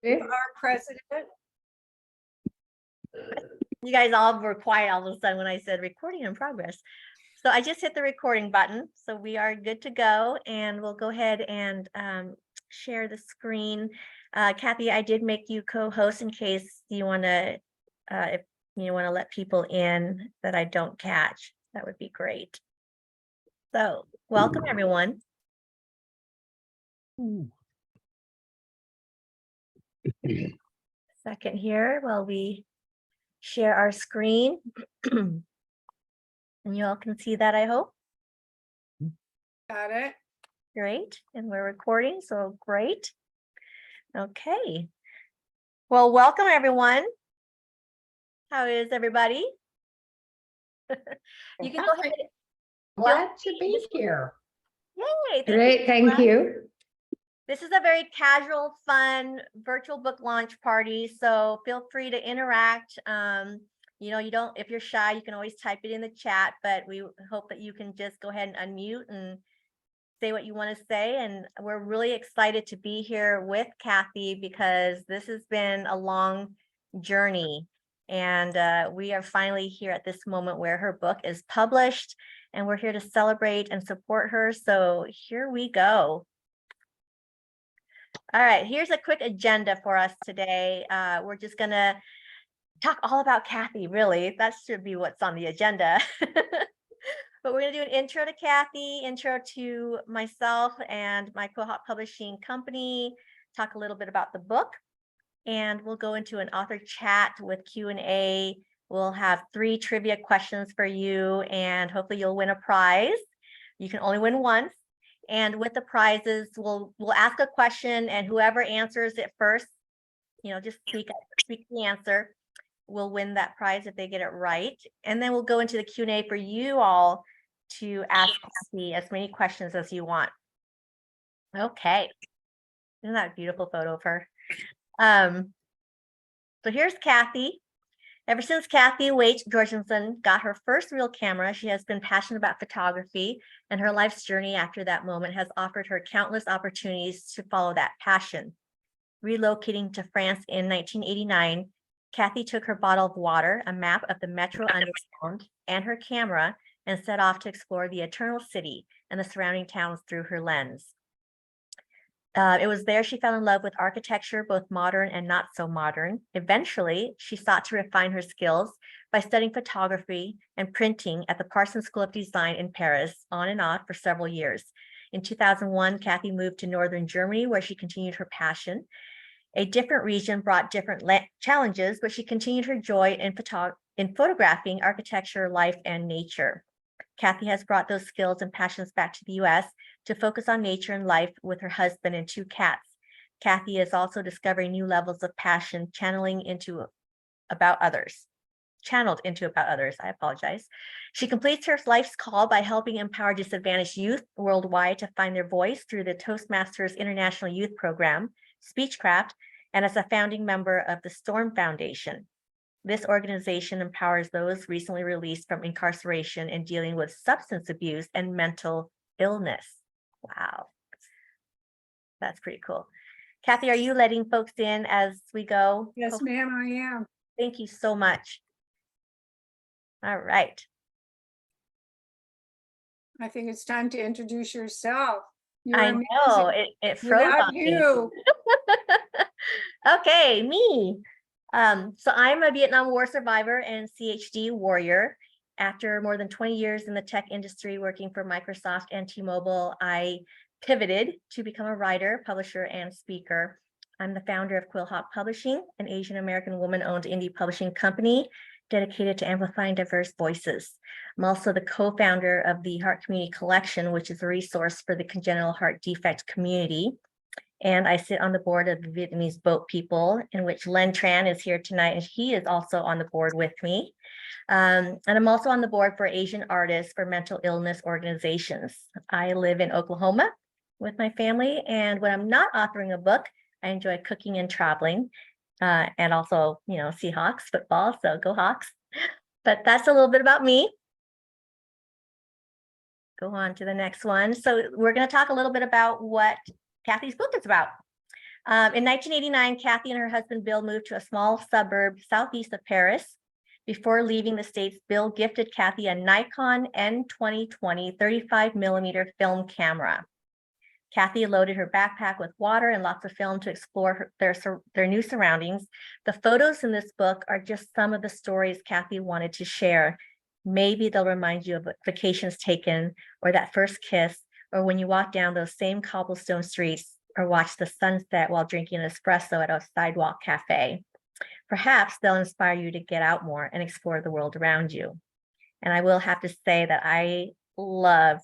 With our president. You guys all were quiet all of a sudden when I said recording in progress. So I just hit the recording button. So we are good to go, and we'll go ahead and share the screen. Cathy, I did make you co-host in case you want to, if you want to let people in that I don't catch, that would be great. So welcome everyone. Second here while we share our screen. And you all can see that, I hope. Got it. Great. And we're recording, so great. Okay. Well, welcome everyone. How is everybody? You can go ahead. Glad to be here. Yay. Great, thank you. This is a very casual, fun virtual book launch party, so feel free to interact. You know, if you're shy, you can always type it in the chat, but we hope that you can just go ahead and unmute and say what you want to say. And we're really excited to be here with Cathy because this has been a long journey. And we are finally here at this moment where her book is published, and we're here to celebrate and support her. So here we go. All right, here's a quick agenda for us today. We're just gonna talk all about Cathy, really. That should be what's on the agenda. But we're gonna do an intro to Cathy, intro to myself and my Quillhawk Publishing company, talk a little bit about the book, and we'll go into an author chat with Q&A. We'll have 3 trivia questions for you, and hopefully you'll win a prize. You can only win once. And with the prizes, we'll ask a question, and whoever answers it first, you know, just speak the answer, will win that prize if they get it right. And then we'll go into the Q&A for you all to ask Cathy as many questions as you want. Okay. Isn't that a beautiful photo of her? So here's Cathy. Ever since Cathy Waite Gorgensen got her first real camera, she has been passionate about photography, and her life's journey after that moment has offered her countless opportunities to follow that passion. Relocating to France in 1989, Cathy took her bottle of water, a map of the Metro Underground, and her camera, and set off to explore the Eternal City and the surrounding towns through her lens. It was there she fell in love with architecture, both modern and not so modern. Eventually, she sought to refine her skills by studying photography and printing at the Parsons School of Design in Paris, on and off for several years. In 2001, Cathy moved to northern Germany, where she continued her passion. A different region brought different challenges, but she continued her joy in photographing architecture, life, and nature. Cathy has brought those skills and passions back to the U.S. to focus on nature and life with her husband and 2 cats. Cathy is also discovering new levels of passion, channeled into about others. I apologize. She completes her life's call by helping empower disadvantaged youth worldwide to find their voice through the Toastmasters International Youth Program, Speechcraft, and as a founding member of the Storm Foundation. This organization empowers those recently released from incarceration and dealing with substance abuse and mental illness. Wow. That's pretty cool. Cathy, are you letting folks in as we go? Yes, ma'am, I am. Thank you so much. All right. I think it's time to introduce yourself. You're I know, amazing. it froze Without on me. you. Okay, me. So I'm a Vietnam War survivor and CHD warrior. After more than 20 years in the tech industry working for Microsoft and T-Mobile, I pivoted to become a writer, publisher, and speaker. I'm the founder of Quillhawk Publishing, an Asian American woman-owned indie publishing company dedicated to amplifying diverse voices. I'm also the co-founder of the Heart Community Collection, which is a resource for the congenital heart defect community. And I sit on the board of the Vietnamese Boat People, in which Len Tran is here tonight, and he is also on the board with me. And I'm also on the board for Asian Artists for Mental Illness Organizations. I live in Oklahoma with my family, and when I'm not authoring a book, I enjoy cooking and traveling, and also, you know, Seahawks football, so go Hawks. But that's a little bit about me. Go on to the next one. So we're going to talk a little bit about what Cathy's book is about. In 1989, Cathy and her husband Bill moved to a small suburb southeast of Paris. Before leaving the States, Bill gifted Cathy a Nikon N2020 35mm film camera. Cathy loaded her backpack with water and lots of film to explore their new surroundings. The photos in this book are just some of the stories Cathy wanted to share. Maybe they'll remind you of vacations taken, or that first kiss, or when you walk down those same cobblestone streets, or watch the sunset while drinking an espresso at a sidewalk cafe. Perhaps they'll inspire you to get out more and explore the world around you. And I will have to say that I love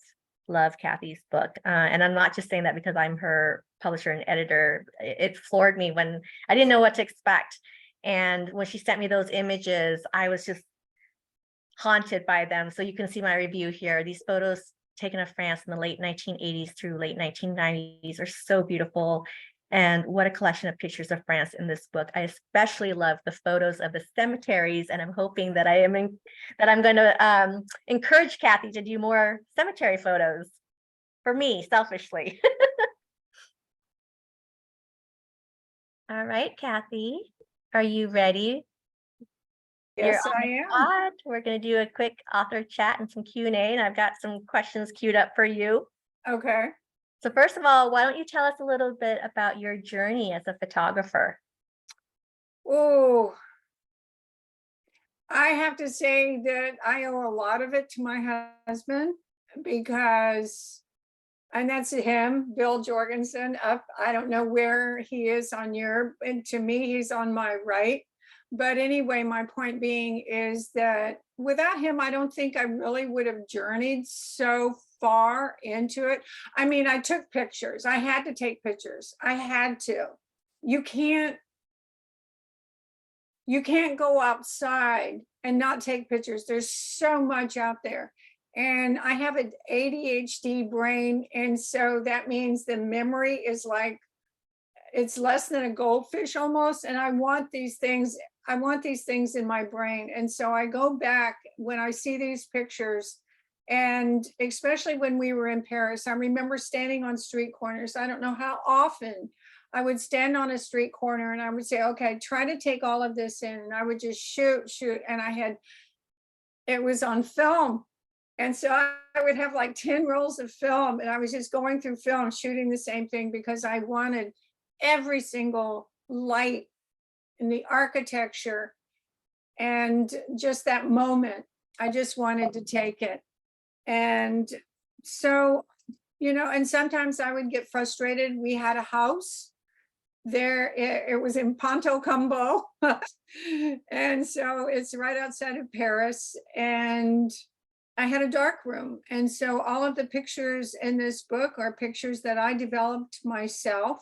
Cathy's book. And I'm not just saying that because I'm her publisher and editor. It floored me when I didn't know what to expect. And when she sent me those images, I was just haunted by them. So you can see my review here. These photos taken of France in the late 1980s through late 1990s are so beautiful. And what a collection of pictures of France in this book. I especially love the photos of the cemeteries, and I'm hoping that I'm going to encourage Cathy to do more cemetery photos for me, selfishly. All right, Cathy, are you ready? Yes, You're on I the am. spot. We're going to do a quick author chat and some Q&A, and I've got some questions queued up for you. Okay. So first of all, why don't you tell us a little bit about your journey as a photographer? Oh, I have to say that I owe a lot of it to my husband because, and that's him, Bill Jorgensen, up. I don't know where he is on your, and to me, he's on my right. But anyway, my point being is that without him, I don't think I really would have journeyed so far into it. I mean, I took pictures. I had to take pictures. I had to. You can't go outside and not take pictures. There's so much out there. And I have an ADHD brain. And so that means the memory is like, it's less than a goldfish almost. And I want these things in my brain. And so I go back when I see these pictures, and especially when we were in Paris, I remember standing on street corners. I don't know how often I would stand on a street corner and I would say, okay, try to take all of this in. And I would just shoot. And it was on film. And so I would have like 10 rolls of film, and I was just going through film, shooting the same thing because I wanted every single light in the architecture and just that moment. I just wanted to take it. And so, and sometimes I would get frustrated. We had a house there, it was in Ponto Combo. And so it's right outside of Paris. And I had a dark room. And so all of the pictures in this book are pictures that I developed myself.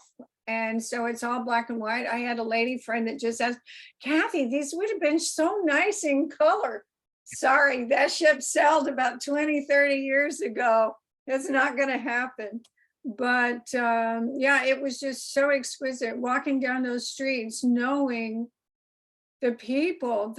And so it's all black and white. I had a lady friend that just asked, Cathy, these would have been so nice in color. Sorry, that ship sailed about 20, 30 years ago. It's not going to happen. But yeah, it was just so exquisite walking down those streets, knowing the people,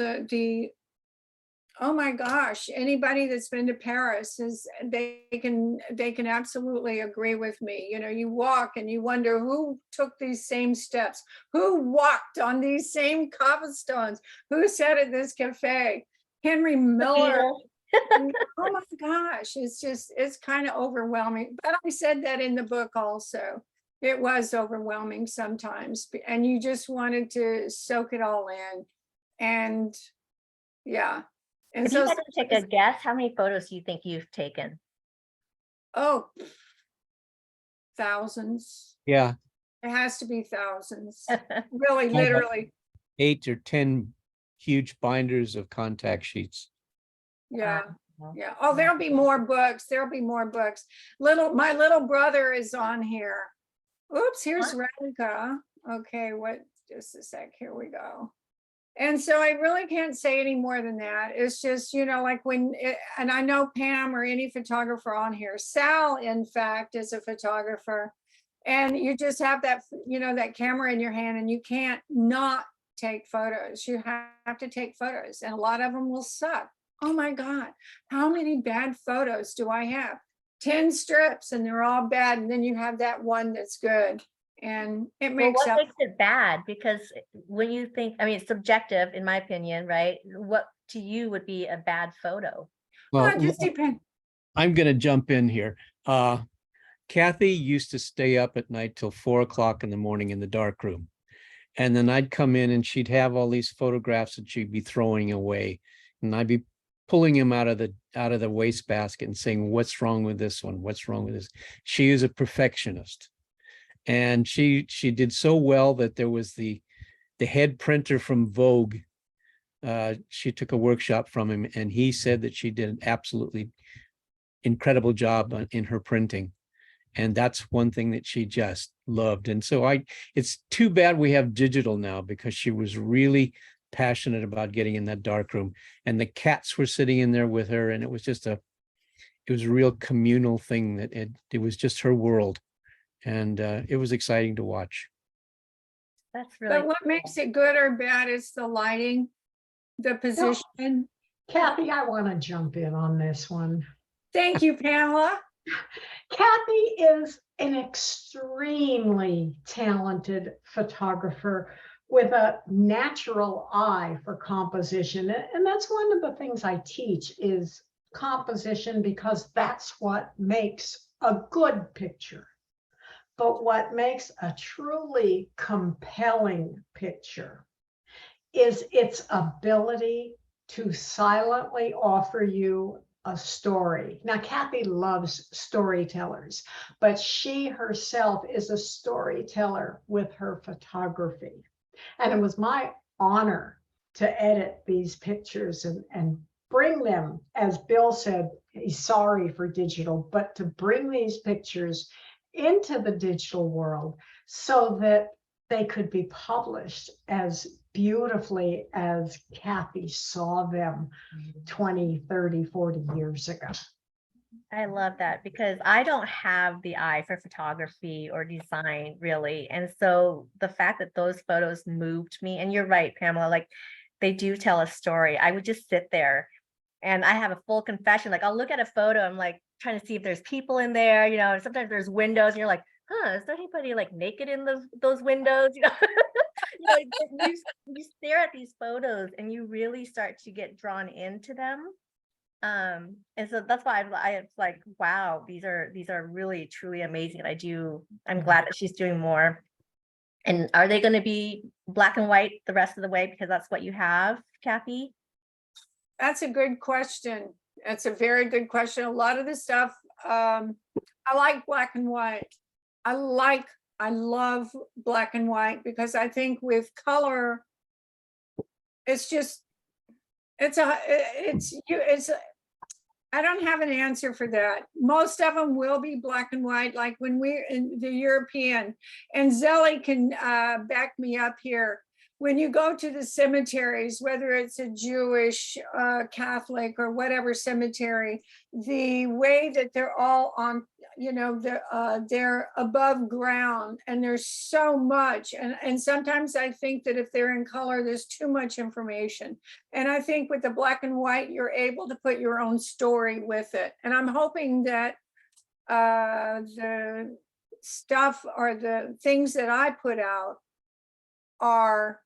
oh my gosh, anybody that's been to Paris they can absolutely agree with me. You walk and you wonder who took these same steps, who walked on these same cobblestones, who sat at this cafe, Henry Miller. Oh my gosh, it's kind of overwhelming. But I said that in the book also. It was overwhelming sometimes, and you just wanted to soak it all in. And yeah. And if so you had to take a guess, how many photos do you think you've taken? Oh, thousands. Yeah. It has to be thousands. Really, literally. 8 or 10 huge binders of contact sheets. Yeah. Yeah. Oh, there'll be more books. There'll be more books. My little brother is on here. Oops, here's Radhika. Okay, just a sec. Here we go. And so I really can't say any more than that. It's just, like and I know Pam or any photographer on here, Sal, in fact, is a photographer, and you just have that, that camera in your hand, and you can't not take photos. You have to take photos, and a lot of them will suck. Oh my God, how many bad photos do I have? 10 strips and they're all bad. And then you have that one that's good. and it Well, makes what up. makes it bad? Because when you think, I mean, it's subjective in my opinion, right? What to you would be a bad photo? Well, Well, it just depends. I'm gonna jump in here. Cathy used to stay up at night till 4 o'clock in the morning in the dark room. And then I'd come in and she'd have all these photographs that she'd be throwing away. And I'd be pulling them out of the wastebasket and saying, what's wrong with this one? What's wrong with this? She is a perfectionist. And she did so well that there was the head printer from Vogue. She took a workshop from him and he said that she did an absolutely incredible job in her printing. And that's one thing that she just loved. And so it's too bad we have digital now, because she was really passionate about getting in that dark room, and the cats were sitting in there with her. And it was just it was a real communal thing, that it was just her world. And it was exciting to watch. That's really But what makes it good or bad is the lighting, the position. Cathy, I want to jump in on this one. Thank you, Pamela. Cathy is an extremely talented photographer with a natural eye for composition. And that's one of the things I teach is composition, because that's what makes a good picture. But what makes a truly compelling picture is its ability to silently offer you a story. Now, Cathy loves storytellers, but she herself is a storyteller with her photography. And it was my honor to edit these pictures and bring them, as Bill said, he's sorry for digital, but to bring these pictures into the digital world so that they could be published as beautifully as Cathy saw them 20, 30, 40 years ago. I love that, because I don't have the eye for photography or design really. And so the fact that those photos moved me, and you're right, Pamela, like they do tell a story. I would just sit there and I have a full confession. Like I'll look at a photo, I'm like trying to see if there's people in there, you know, and sometimes there's windows and you're like, is there anybody like naked in those windows? You know, you stare at these photos and you really start to get drawn into them. And so that's why it's like, wow, these are really truly amazing. And I'm glad that she's doing more. And are they going to be black and white the rest of the way, because that's what you have, Cathy? That's a good question. That's a very good question. A lot of the stuff, I like black and white. I love black and white, because I think with color, I don't have an answer for that. Most of them will be black and white, like when we're in the European, and Zelly can back me up here. When you go to the cemeteries, whether it's a Jewish, Catholic, or whatever cemetery, the way that they're all on, they're above ground, and there's so much. And sometimes I think that if they're in color, there's too much information. And I think with the black and white, you're able to put your own story with it. And I'm hoping that the stuff or the things that I put out are,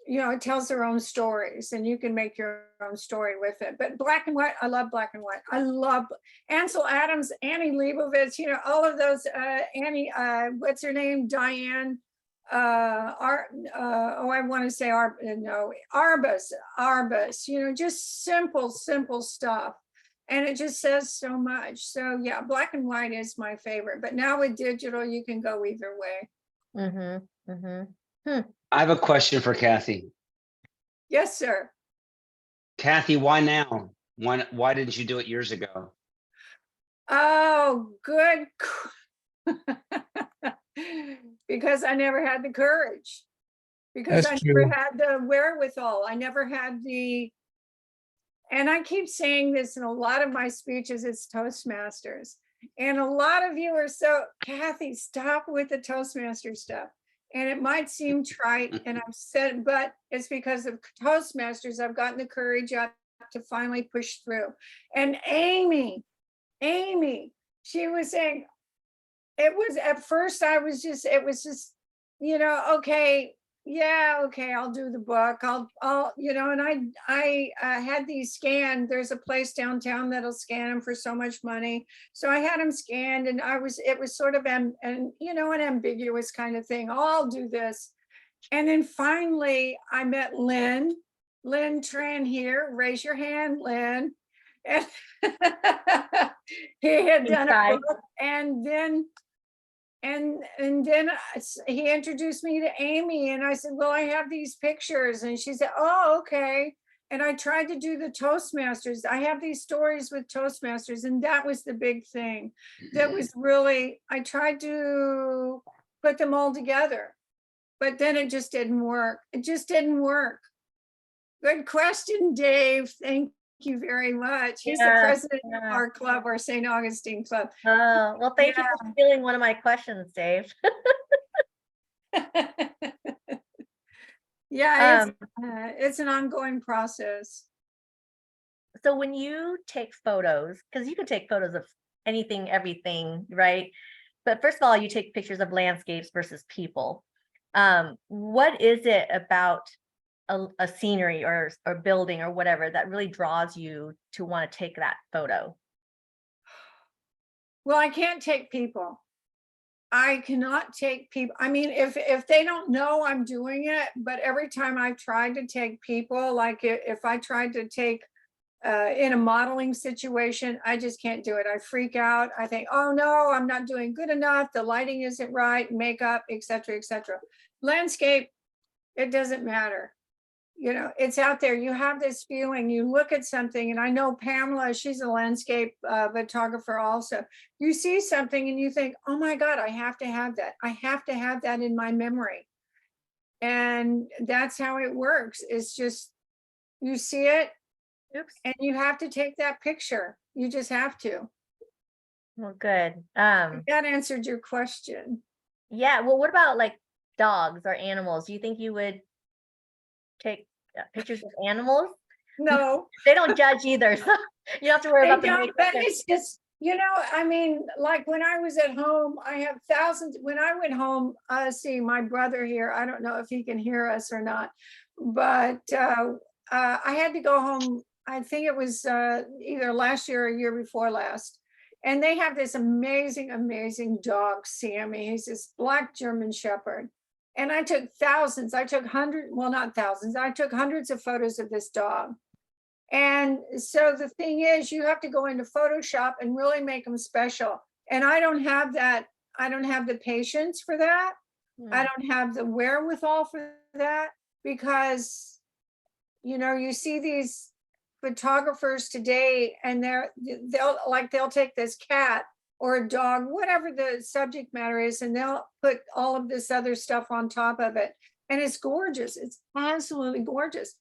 it tells their own stories, and you can make your own story with it. But black and white, I love black and white. I love Ansel Adams, Annie Leibovitz, all of those, Annie, what's her name? Diane, I want to say Arbus, just simple stuff. And it just says so much. So yeah, black and white is my favorite, but now with digital, you can go either way. I have a question for Cathy. Yes, sir. Cathy, why now? Why didn't you do it years ago? Oh, good. Because I never had the courage. Because That's I never true. had the wherewithal. I never had and I keep saying this in a lot of my speeches, it's Toastmasters. And a lot of you are Cathy, stop with the Toastmaster stuff. And it might seem trite, and I've said, but it's because of Toastmasters, I've gotten the courage up to finally push through. And Amy, she was saying, it was, at first I was just, it was just, okay, yeah, okay, I'll do the book. I'll, and I had these scanned. There's a place downtown that'll scan them for so much money. So I had them scanned, and it was sort of, an ambiguous kind of thing. Oh, I'll do this. And then finally I met Lynn Tran here. Raise your hand, Lynn. And he had done a Inside. book, and then he introduced me to Amy, and I said, well, I have these pictures, and she said, oh, okay. And I tried to do the Toastmasters. I have these stories with Toastmasters, and that was the big thing. That was really, I tried to put them all together, but then it just didn't work. It just didn't work. Good question, Dave. Thank you very much. He's the Yeah, president of yeah. our club, our St. Augustine club. Oh, well, thank you for stealing one of my questions, Dave. Yeah, it's an ongoing process. So when you take photos, because you can take photos of anything, everything, right? But first of all, you take pictures of landscapes versus people. What is it about a scenery or building or whatever that really draws you to want to take that photo? Well, I can't take people. I cannot take people. I mean, if they don't know I'm doing it, but every time I've tried to take people, like if I tried to take in a modeling situation, I just can't do it. I freak out. I think, oh no, I'm not doing good enough. The lighting isn't right, makeup, etc., etc. Landscape, it doesn't matter. It's out there. You have this feeling, you look at something, and I know Pamela, she's a landscape photographer also. You see something and you think, oh my God, I have to have that. I have to have that in my memory. And that's how it works. It's just, you see it, Oops. and you have to take that picture. You just have to. Well, good. That answered your question. Yeah. Well, what about like dogs or animals? Do you think you would take pictures of animals? No, They don't judge either, so you don't have to worry they about the don't, makeup. but it's just, I mean, like when I was at home, I have thousands. When I went home, see my brother here, I don't know if he can hear us or not, but I had to go home. I think it was either last year or a year before last. And they have this amazing, amazing dog, Sammy. He's this black German Shepherd. And I took thousands, I took hundreds, well, not thousands, I took hundreds of photos of this dog. And so the thing is, you have to go into Photoshop and really make them special. And I don't have that. I don't have the patience for that. I don't have the wherewithal for that, because, you see these photographers today, and they'll take this cat or a dog, whatever the subject matter is, and they'll put all of this other stuff on top of it. And it's gorgeous. It's absolutely gorgeous.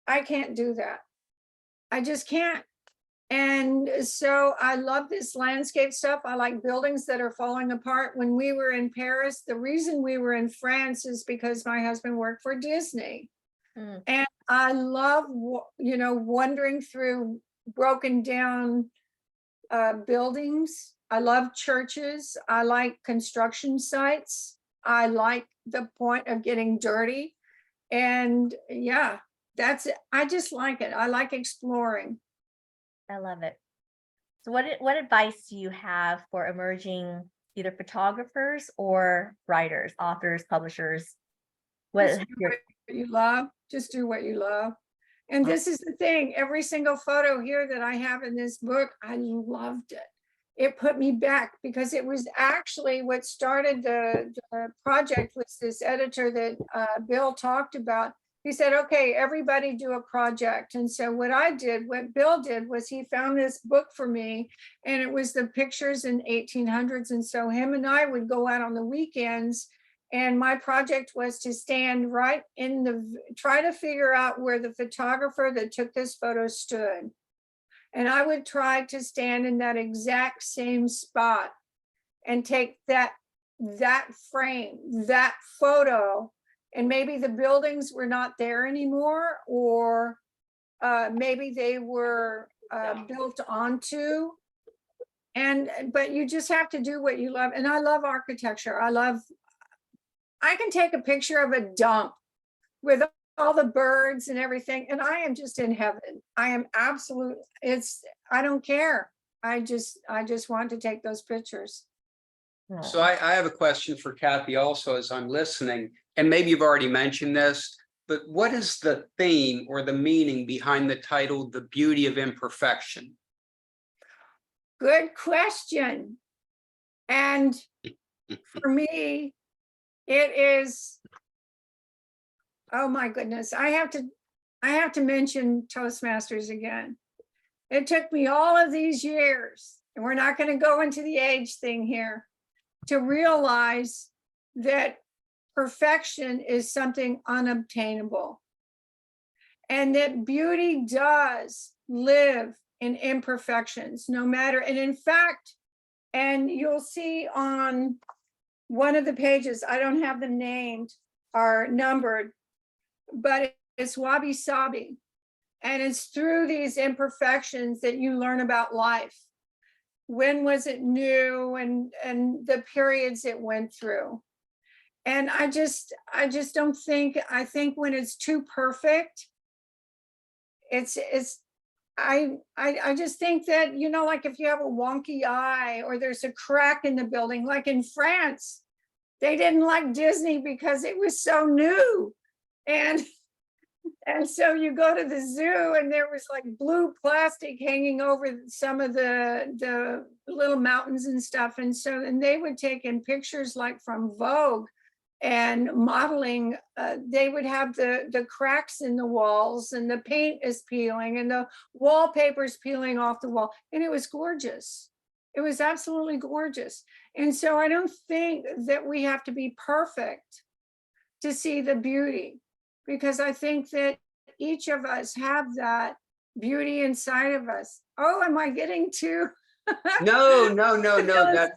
I can't do that. I just can't. And so I love this landscape stuff. I like buildings that are falling apart. When we were in Paris, the reason we were in France is because my husband worked for Disney. And I love, wandering through broken down buildings. I love churches. I like construction sites. I like the point of getting dirty. And yeah, that's it. I just like it. I like exploring. I love it. So what advice do you have for emerging either photographers or writers, authors, publishers? Just do what you love. Just do what you love. And this is the thing, every single photo here that I have in this book, I loved it. It put me back, because it was actually what started the project. Was this editor that Bill talked about. He said, okay, everybody do a project. And so what Bill did was he found this book for me, and it was the pictures in 1800s. And so him and I would go out on the weekends, and my project was to stand right try to figure out where the photographer that took this photo stood. And I would try to stand in that exact same spot and take that frame, that photo. And maybe the buildings were not there anymore, or maybe they were built onto. But you just have to do what you love. And I love architecture. I can take a picture of a dump with all the birds and everything, and I am just in heaven. I am absolute, I don't care. I just want to take those pictures. So I have a question for Cathy also as I'm listening, and maybe you've already mentioned this, but what is the theme or the meaning behind the title, The Beauty of Imperfection? Good question. And for me, it is, oh my goodness, I have to mention Toastmasters again. It took me all of these years, and we're not going to go into the age thing here, to realize that perfection is something unobtainable, and that beauty does live in imperfections, no matter. And in fact, and you'll see on one of the pages, I don't have them named or numbered, but it's wabi sabi. And it's through these imperfections that you learn about life. When was it new, and the periods it went through. And I just don't think, I think when it's too perfect, I just think that, you know, like if you have a wonky eye or there's a crack in the building, like in France, they didn't like Disney because it was so new. And so you go to the zoo and there was like blue plastic hanging over some of the little mountains and stuff. And they would take in pictures like from Vogue and modeling. They would have the cracks in the walls, and the paint is peeling and the wallpaper's peeling off the wall. And it was gorgeous. It was absolutely gorgeous. And so I don't think that we have to be perfect to see the beauty, because I think that each of us have that beauty inside of us. Oh, am I getting too? No. That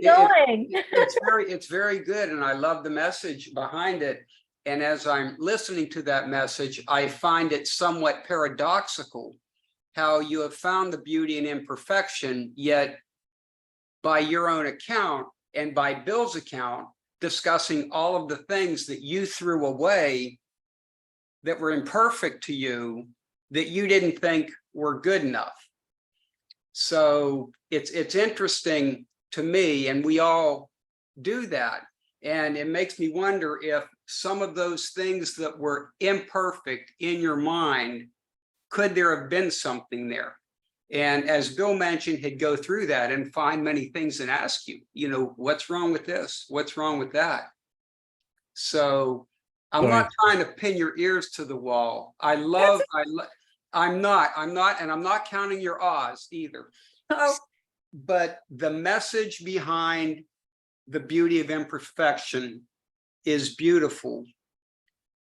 Going. it's very good, and I love the message behind it. And as I'm listening to that message, I find it somewhat paradoxical how you have found the beauty in imperfection, yet by your own account and by Bill's account, discussing all of the things that you threw away that were imperfect to you, that you didn't think were good enough. So it's interesting to me, and we all do that. And it makes me wonder if some of those things that were imperfect in your mind, could there have been something there? And as Bill mentioned, he'd go through that and find many things and ask you, you know, what's wrong with this? What's wrong with that? So I'm not trying to pin your ears to the wall. I'm not, and I'm not counting your ahs either. Oh. But the message behind the beauty of imperfection is beautiful,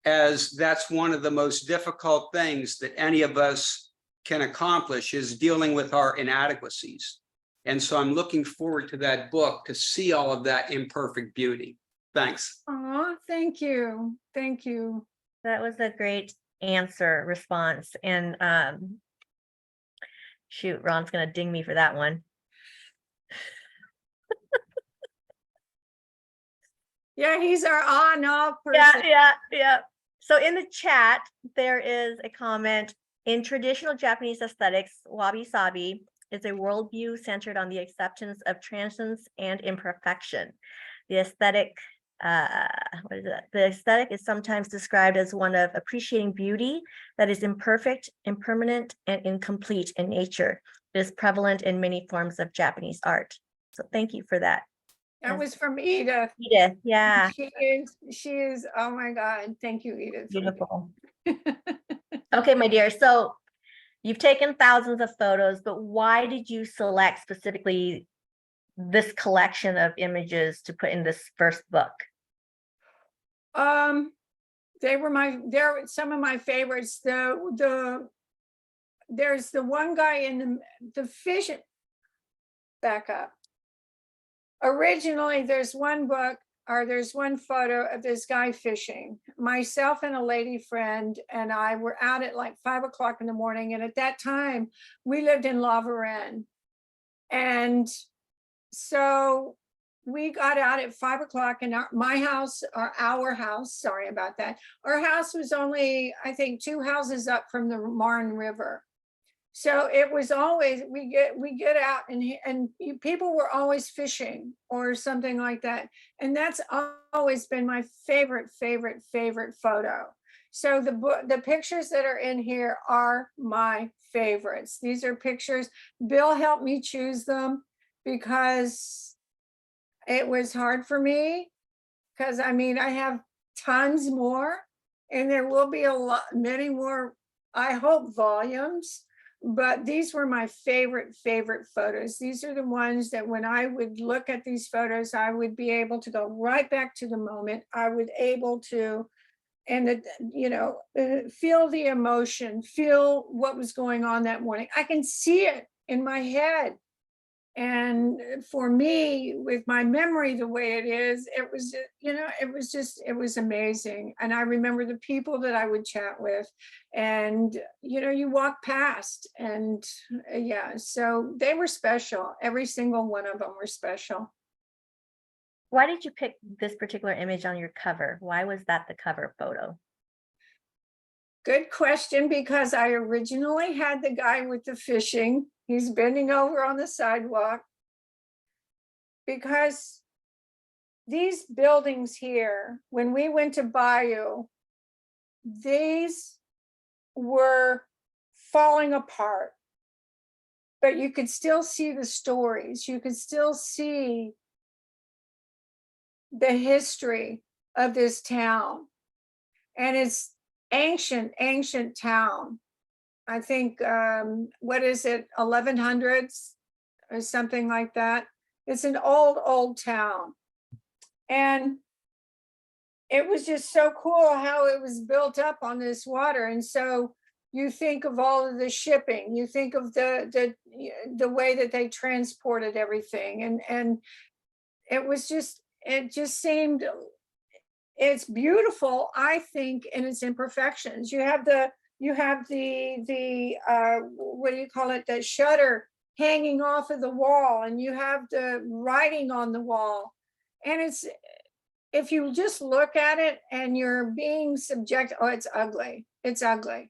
as that's one of the most difficult things that any of us can accomplish, is dealing with our inadequacies. And so I'm looking forward to that book to see all of that imperfect beauty. Thanks. Oh, thank you. Thank you. That was a great response. And shoot, Ron's gonna ding me for that one. Yeah, he's our on off person. Yeah. So in the chat, there is a comment: in traditional Japanese aesthetics, wabi sabi is a worldview centered on the acceptance of transience and imperfection. The aesthetic, The aesthetic is sometimes described as one of appreciating beauty that is imperfect, impermanent, and incomplete in nature. It is prevalent in many forms of Japanese art. So thank you for that. That was from Edith. Edith, yeah. She is, oh my God. Thank you, Edith. Beautiful. Okay, my dear. So you've taken thousands of photos, but why did you select specifically this collection of images to put in this first book? They're some of my favorites. There's the one guy in the fish. Back up. Originally, there's one photo of this guy fishing. Myself and a lady friend and I were out at like 5 o'clock in the morning. And at that time, we lived in La Varenne. And so we got out at 5 o'clock, and our house, sorry about that. Our house was only, I think, 2 houses up from the Marne River. So it was always, we get out and people were always fishing or something like that. And that's always been my favorite photo. So the pictures that are in here are my favorites. These are pictures. Bill helped me choose them because it was hard for me, because I mean, I have tons more, and there will be many more, I hope, volumes. But these were my favorite photos. These are the ones that when I would look at these photos, I would be able to go right back to the moment. I would able to, and feel the emotion, feel what was going on that morning. I can see it in my head. And for me, with my memory the way it is, it was amazing. And I remember the people that I would chat with, and you walk past, and yeah, so they were special. Every single one of them were special. Why did you pick this particular image on your cover? Why was that the cover photo? Good question, because I originally had the guy with the fishing. He's bending over on the sidewalk. Because these buildings here, when we went to Bayou, these were falling apart. But you could still see the stories. You could still see the history of this town. And it's ancient town. I think, what is it, 1100s or something like that. It's an old town. And it was just so cool how it was built up on this water. And so you think of all of the shipping, you think of the way that they transported everything. And it just seemed, it's beautiful, I think, in its imperfections. You have the what do you call it? The shutter hanging off of the wall, and you have the writing on the wall. And if you just look at it and you're being subject, oh, it's ugly. It's ugly.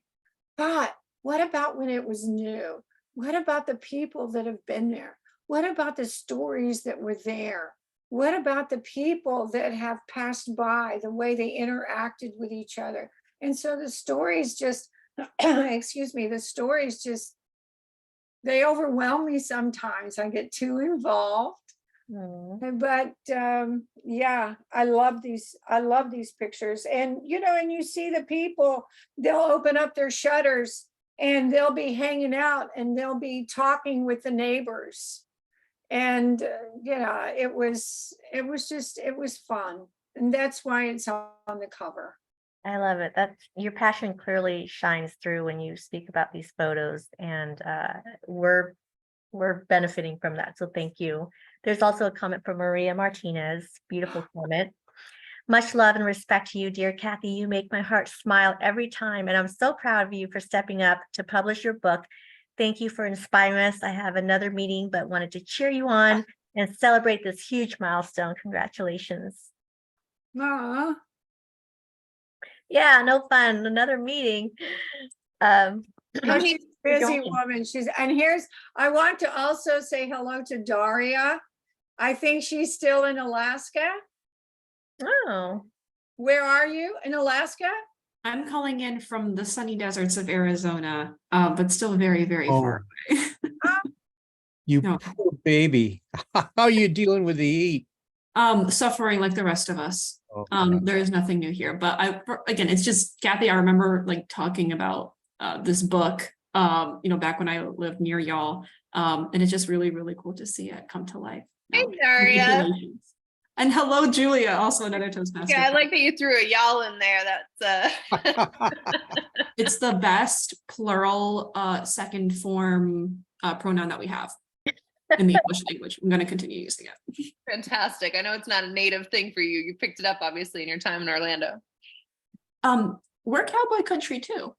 But what about when it was new? What about the people that have been there? What about the stories that were there? What about the people that have passed by, the way they interacted with each other? And so the stories just, excuse me, the stories just, they overwhelm me sometimes. I get too involved. But yeah, I love these pictures. And and you see the people, they'll open up their shutters and they'll be hanging out and they'll be talking with the neighbors. And it was fun. And that's why it's on the cover. I love it. Your passion clearly shines through when you speak about these photos, and we're benefiting from that. So thank you. There's also a comment from Maria Martinez. Beautiful comment. Much love and respect to you, dear Cathy. You make my heart smile every time, and I'm so proud of you for stepping up to publish your book. Thank you for inspiring us. I have another meeting, but wanted to cheer you on and celebrate this huge milestone. Congratulations. Aww. Yeah, no fun. Another meeting. She's a busy woman. I want to also say hello to Daria. I think she's still in Alaska. Oh. Where are you? In Alaska? I'm calling in from the sunny deserts of Arizona, but still very, very far away. You No. poor baby. How are you dealing with the heat? Suffering like the rest of us. Oh, There is nothing new here, but again, it's just Cathy. I remember talking about this book, back when I lived near y'all, and it's just really, really cool to see it come to life. Hey, Daria. Congratulations. And hello, Julia, also another Toastmaster. Yeah, I like that you threw a y'all in there. That's It's the best plural second form pronoun that we have in the English language. I'm going to continue using it. fantastic. I know it's not a native thing for you. You picked it up obviously in your time in Orlando. We're cowboy country too. All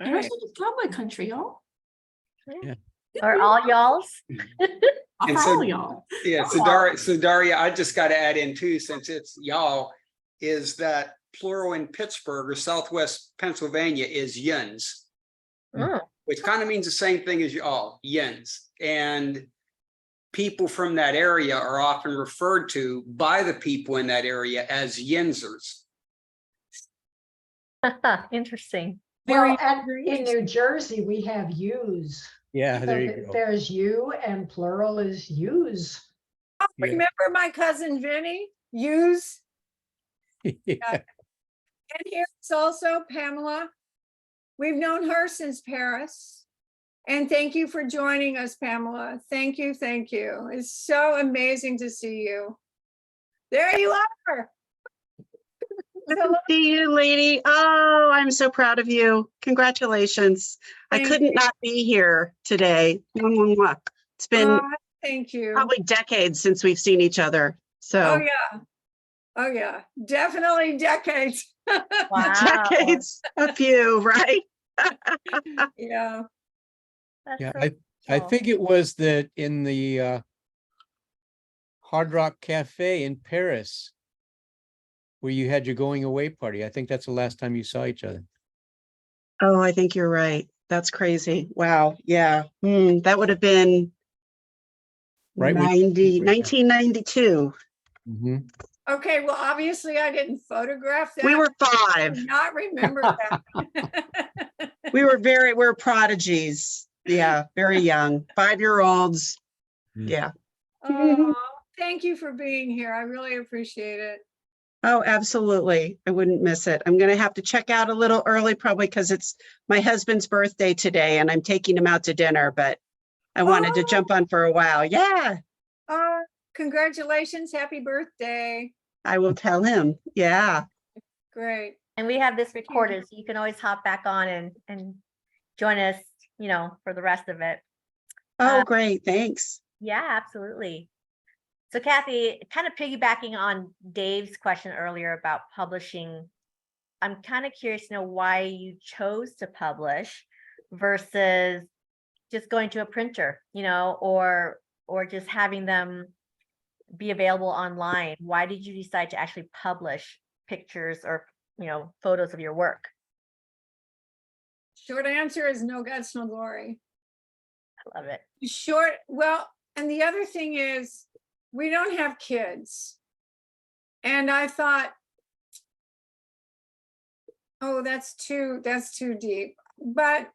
right. Arizona's cowboy country, y'all. Yeah. Or all y'all's? And so- All y'all. Yeah, so Daria, I just got to add in too, since it's y'all, is that plural in Pittsburgh or Southwest Pennsylvania is yins, Mm, which kind of means the same thing as y'all, yins. And people from that area are often referred to by the people in that area as yinsers. Interesting. Well, Very, and very in interesting. New Jersey, we have yous. Yeah, So there you go. there's you and plural is yous. Yeah. Remember my cousin Vinny, Hughes? Yeah. And here's also Pamela. We've known her since Paris. And thank you for joining us, Pamela. Thank you, thank you. It's so amazing to see you. There you are. Good So to see you, lady. Oh, I'm so proud of you. Congratulations. I Thank couldn't you. not be here today. Mwah, mwah, mwah. It's been thank you. probably decades since we've seen each other. Oh, So yeah. Oh, yeah. Definitely decades. Wow. decades, a few, right? Yeah. That's Yeah, so I cool. think it was that in the Hard Rock Cafe in Paris where you had your going away party. I think that's the last time you saw each other. Oh, I think you're right. That's crazy. Wow. Yeah. That would have been Right when- 1992. Mhm. Okay, well, obviously I didn't photograph that. We were I 5. do not remember that. We're prodigies. Yeah, very young, 5-year-olds. Yeah. Oh, thank you for being here. I really appreciate it. Oh, absolutely. I wouldn't miss it. I'm going to have to check out a little early, probably because it's my husband's birthday today and I'm taking him out to dinner, but I wanted to Oh. jump on for a while. Yeah, Congratulations. Happy birthday. I will tell him. Yeah. Great. And we have this recorded, so you can always hop back on and join us, for the rest of it. Oh, great. Thanks. Yeah, absolutely. So Cathy, kind of piggybacking on Dave's question earlier about publishing, I'm kind of curious to know why you chose to publish versus just going to a printer, or just having them be available online. Why did you decide to actually publish pictures or, photos of your work? Short answer is no guts, no glory. I love it. Well, and the other thing is we don't have kids. And I thought, oh, that's too deep. But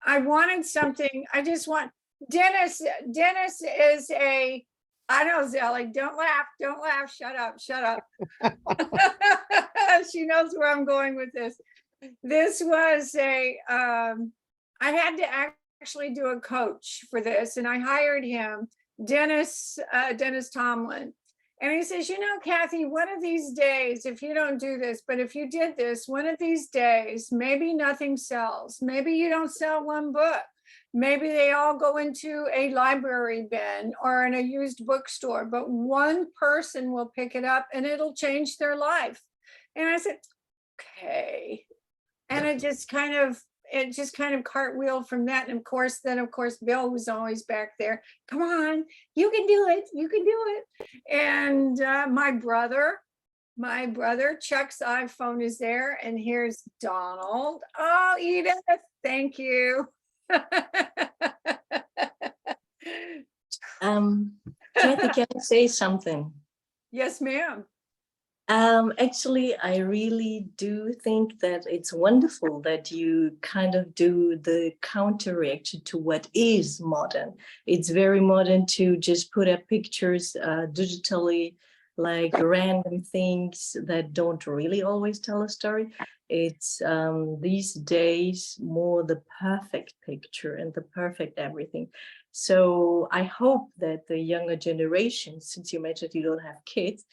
I wanted something, Dennis is I know, Zelly, don't laugh, shut up. She knows where I'm going with this. This was I had to actually do a coach for this, and I hired him, Dennis Tomlin. And he says, Cathy, one of these days, if you don't do this, but if you did this, one of these days, maybe nothing sells. Maybe you don't sell one book. Maybe they all go into a library bin or in a used bookstore, but one person will pick it up and it'll change their life. And I said, okay. And it just kind of cartwheeled from that. And of course, Bill was always back there. Come on, you can do it. And my brother Chuck's iPhone is there. And here's Donald. Oh, Edith, thank you. Cathy, can I say something? Yes, ma'am. Actually, I really do think that it's wonderful that you kind of do the counter reaction to what is modern. It's very modern to just put up pictures digitally, like random things that don't really always tell a story. It's these days more the perfect picture and the perfect everything. So I hope that the younger generation, since you mentioned you don't have kids,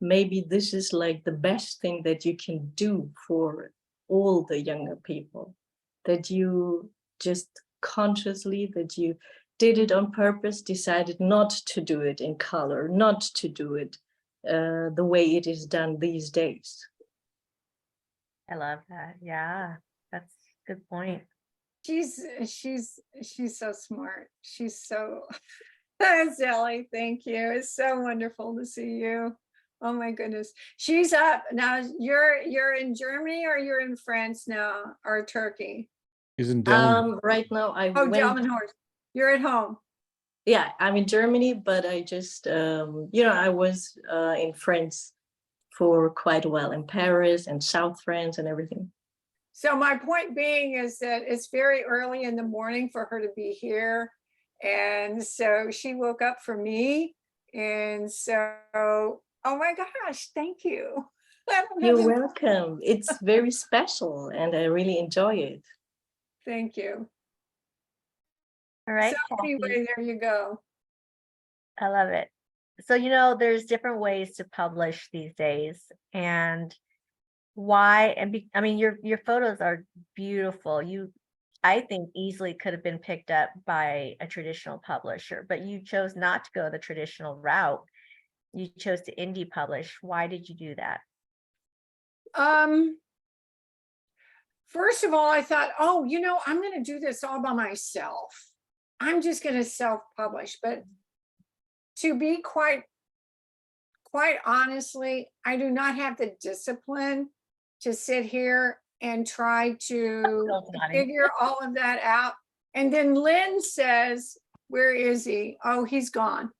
maybe this is like the best thing that you can do for all the younger people, that you just consciously, that you did it on purpose, decided not to do it in color, not to do it the way it is done these days. I love that. Yeah, that's a good point. she's so smart. She's so Sally, thank you. It's so wonderful to see you. Oh my goodness. She's up. Now you're in Germany or you're in France now or Turkey? He's in Delaware. Right now I Oh, went, Delmenhorst. You're at home. yeah, I'm in Germany, but I just, I was in France for quite a while, in Paris and South France and everything. So my point being is that it's very early in the morning for her to be here. And so she woke up for me. And so, oh my gosh, thank you. I don't have You're any- welcome. It's very special and I really enjoy it. Thank you. All right, So Cathy, anyway, there you go. I love it. So, there's different ways to publish these days, and why, I mean, your photos are beautiful. I think easily could have been picked up by a traditional publisher, but you chose not to go the traditional route. You chose to indie publish. Why did you do that? First of all, I thought, oh, I'm going to do this all by myself. I'm just going to self-publish. But to be quite honestly, I do not have the discipline to sit here and try to figure all of that out. And then Lynn says, where is he? Oh, he's gone.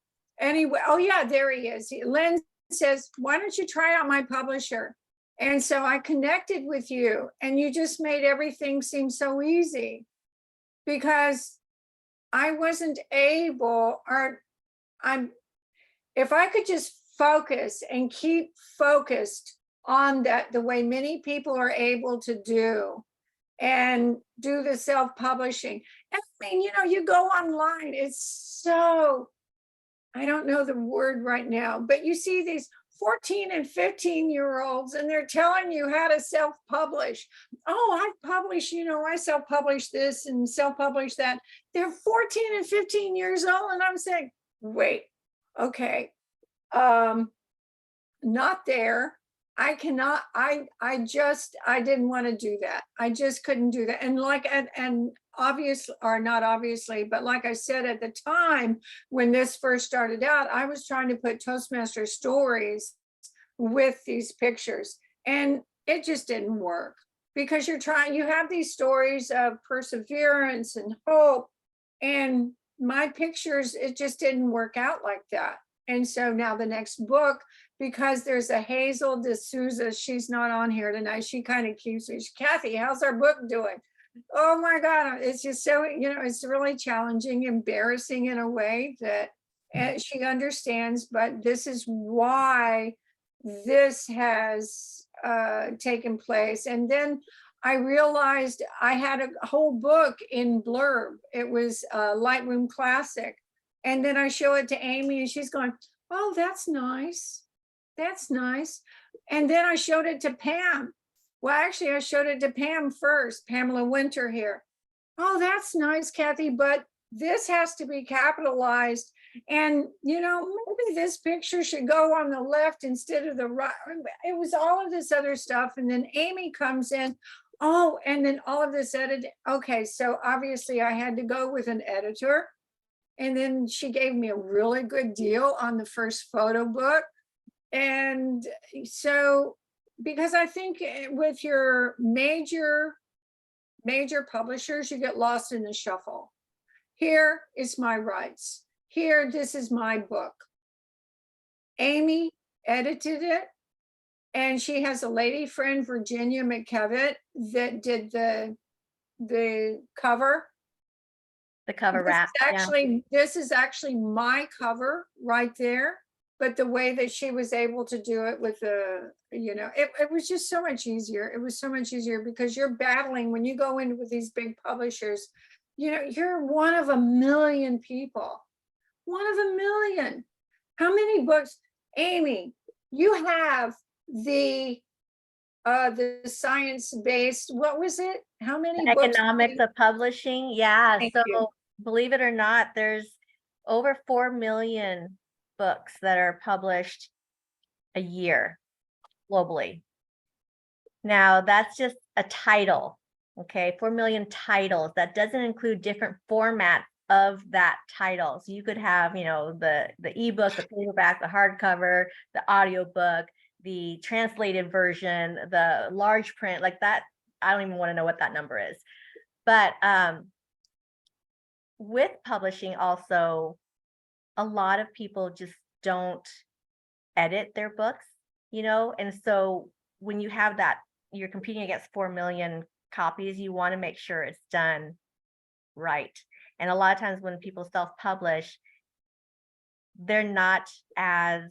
Anyway, oh yeah, there he is. Lynn says, why don't you try out my publisher? And so I connected with you and you just made everything seem so easy because I wasn't able, if I could just focus and keep focused on that, the way many people are able to do and do the self-publishing. I mean, you go online, it's so, I don't know the word right now, but you see these 14 and 15-year-olds and they're telling you how to self-publish. Oh, I self-publish this and self-publish that. They're 14 and 15 years old. And I'm saying, wait, okay. Not there. I cannot, I didn't want to do that. I just couldn't do that. And obviously, or not obviously, but like I said, at the time when this first started out, I was trying to put Toastmaster stories with these pictures and it just didn't work because you have these stories of perseverance and hope, and my pictures, it just didn't work out like that. And so now the next book, because there's a Hazel D'Souza, she's not on here tonight. She kind of keeps me, Cathy, how's our book doing? Oh my God, it's just so, it's really challenging, embarrassing in a way that she understands, but this is why this has taken place. And then I realized I had a whole book in blurb. It was a Lightroom Classic. And then I show it to Amy and she's going, oh, that's nice. That's nice. And then I showed it to Pam. Well, actually, I showed it to Pam first, Pamela Winter here. Oh, that's nice, Cathy, but this has to be capitalized. And, maybe this picture should go on the left instead of the right. It was all of this other stuff. And then Amy comes in. Oh, and then all of this edit. Okay, so obviously I had to go with an editor. And then she gave me a really good deal on the first photo book. And so, because I think with your major publishers, you get lost in the shuffle. Here is my rights. Here, this is my book. Amy edited it. And she has a lady friend, Virginia McKevitt, that did the cover. The cover wrap. This is actually my cover right there. But the way that she was able to do it with it was just so much easier. It was so much easier because you're battling when you go in with these big publishers, you're one of a million people. One of a million. How many books? Amy, you have the science-based, what was it? How many books? Economics of publishing. Yeah. Thank So you. believe it or not, there's over 4 million books that are published a year globally. Now that's just a title. Okay, 4 million titles. That doesn't include different formats of that title. So you could have, you know, the ebook, the paperback, the hardcover, the audiobook, the translated version, the large print, like that. I don't even want to know what that number is. But with publishing also, a lot of people just don't edit their books, you know, and so when you have that, you're competing against 4 million copies, you want to make sure it's done right. And a lot of times when people self-publish, they're not as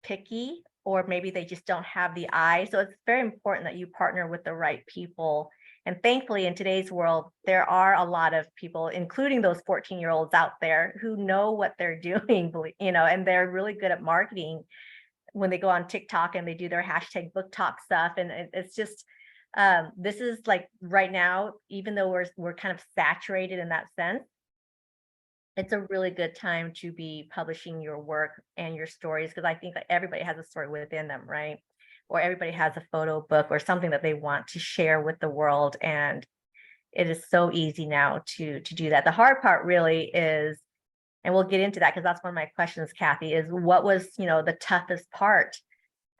picky, or maybe they just don't have the eye. So it's very important that you partner with the right people. And thankfully, in today's world, there are a lot of people, including those 14-year-olds out there, who know what they're doing, you know, and they're really good at marketing when they go on TikTok and they do their hashtag book talk stuff. And it's just, this is like right now, even though we're kind of saturated in that sense, it's a really good time to be publishing your work and your stories, because I think that everybody has a story within them, right? Or everybody has a photo book or something that they want to share with the world. And it is so easy now to do that. The hard part really is, and we'll get into that because that's one of my questions, Cathy, is what was, you know, the toughest part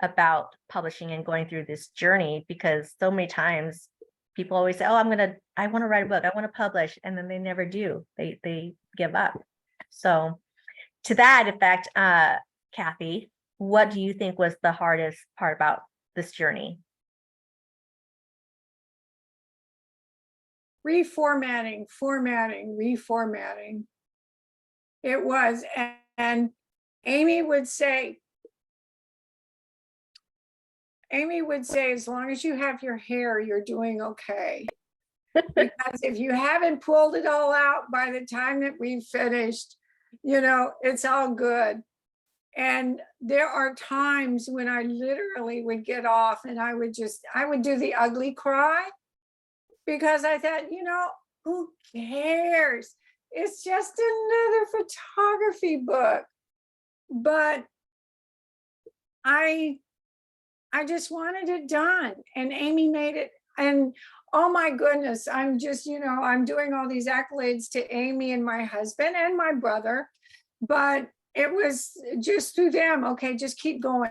about publishing and going through this journey? Because so many times people always say, oh, I want to write a book, I want to publish, and then they never do. They give up. So to that effect, Cathy, what do you think was the hardest part about this journey? Reformatting. It was, and Amy would say, as long as you have your hair, you're doing okay. Because if you haven't pulled it all out by the time that we finished, you know, it's all good. And there are times when I literally would get off and I would do the ugly cry, because I thought, you know, who cares? It's just another photography book. But I just wanted it done, and Amy made it. And oh my goodness, I'm just, you know, I'm doing all these accolades to Amy and my husband and my brother, but it was just through them. Okay, just keep going.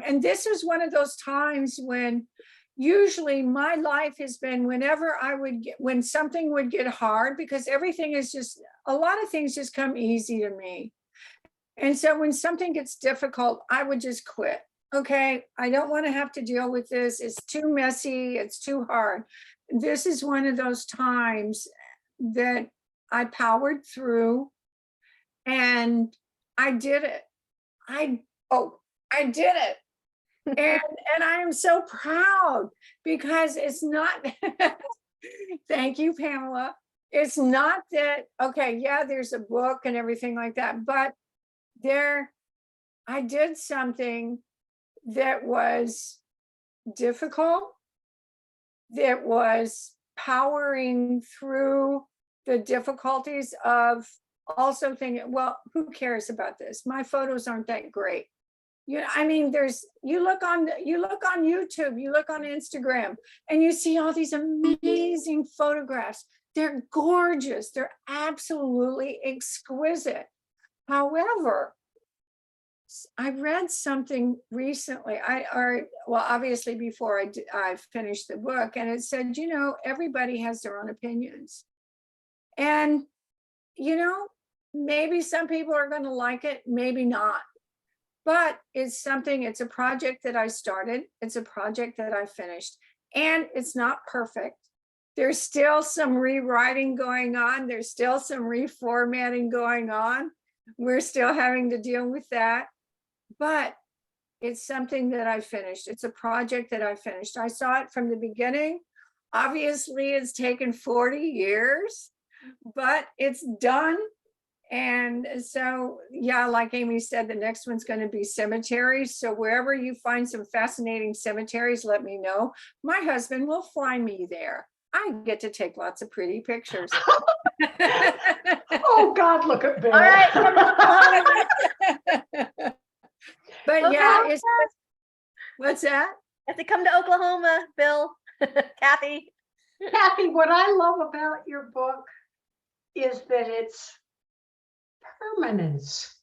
And this was one of those times when usually my life has been when something would get hard, because everything is just, a lot of things just come easy to me. And so when something gets difficult, I would just quit. Okay, I don't want to have to deal with this. It's too messy. It's too hard. This is one of those times that I powered through, and I did it. I did it. And I am so proud, because it's not, thank you, Pamela. It's not that, okay, yeah, there's a book and everything like that, but I did something that was difficult, that was powering through the difficulties of also thinking, well, who cares about this? My photos aren't that great. You know, I mean, you look on YouTube, you look on Instagram, and you see all these amazing photographs. They're gorgeous. They're absolutely exquisite. However, I read something recently, obviously before I finished the book, and it said, you know, everybody has their own opinions. And, you know, maybe some people are going to like it, maybe not. But it's a project that I started. It's a project that I finished, and it's not perfect. There's still some rewriting going on. There's still some reformatting going on. We're still having to deal with that, but it's something that I finished. It's a project that I finished. I saw it from the beginning. Obviously, it's taken 40 years, but it's done. And so, yeah, like Amy said, the next one's going to be cemeteries. So wherever you find some fascinating cemeteries, let me know. My husband will fly me there. I get to take lots of pretty pictures. Oh God, look at Bill. All right. But Well, yeah, what's that? Have to come to Oklahoma, Bill, Cathy. Cathy, what I love about your book is that it's permanence.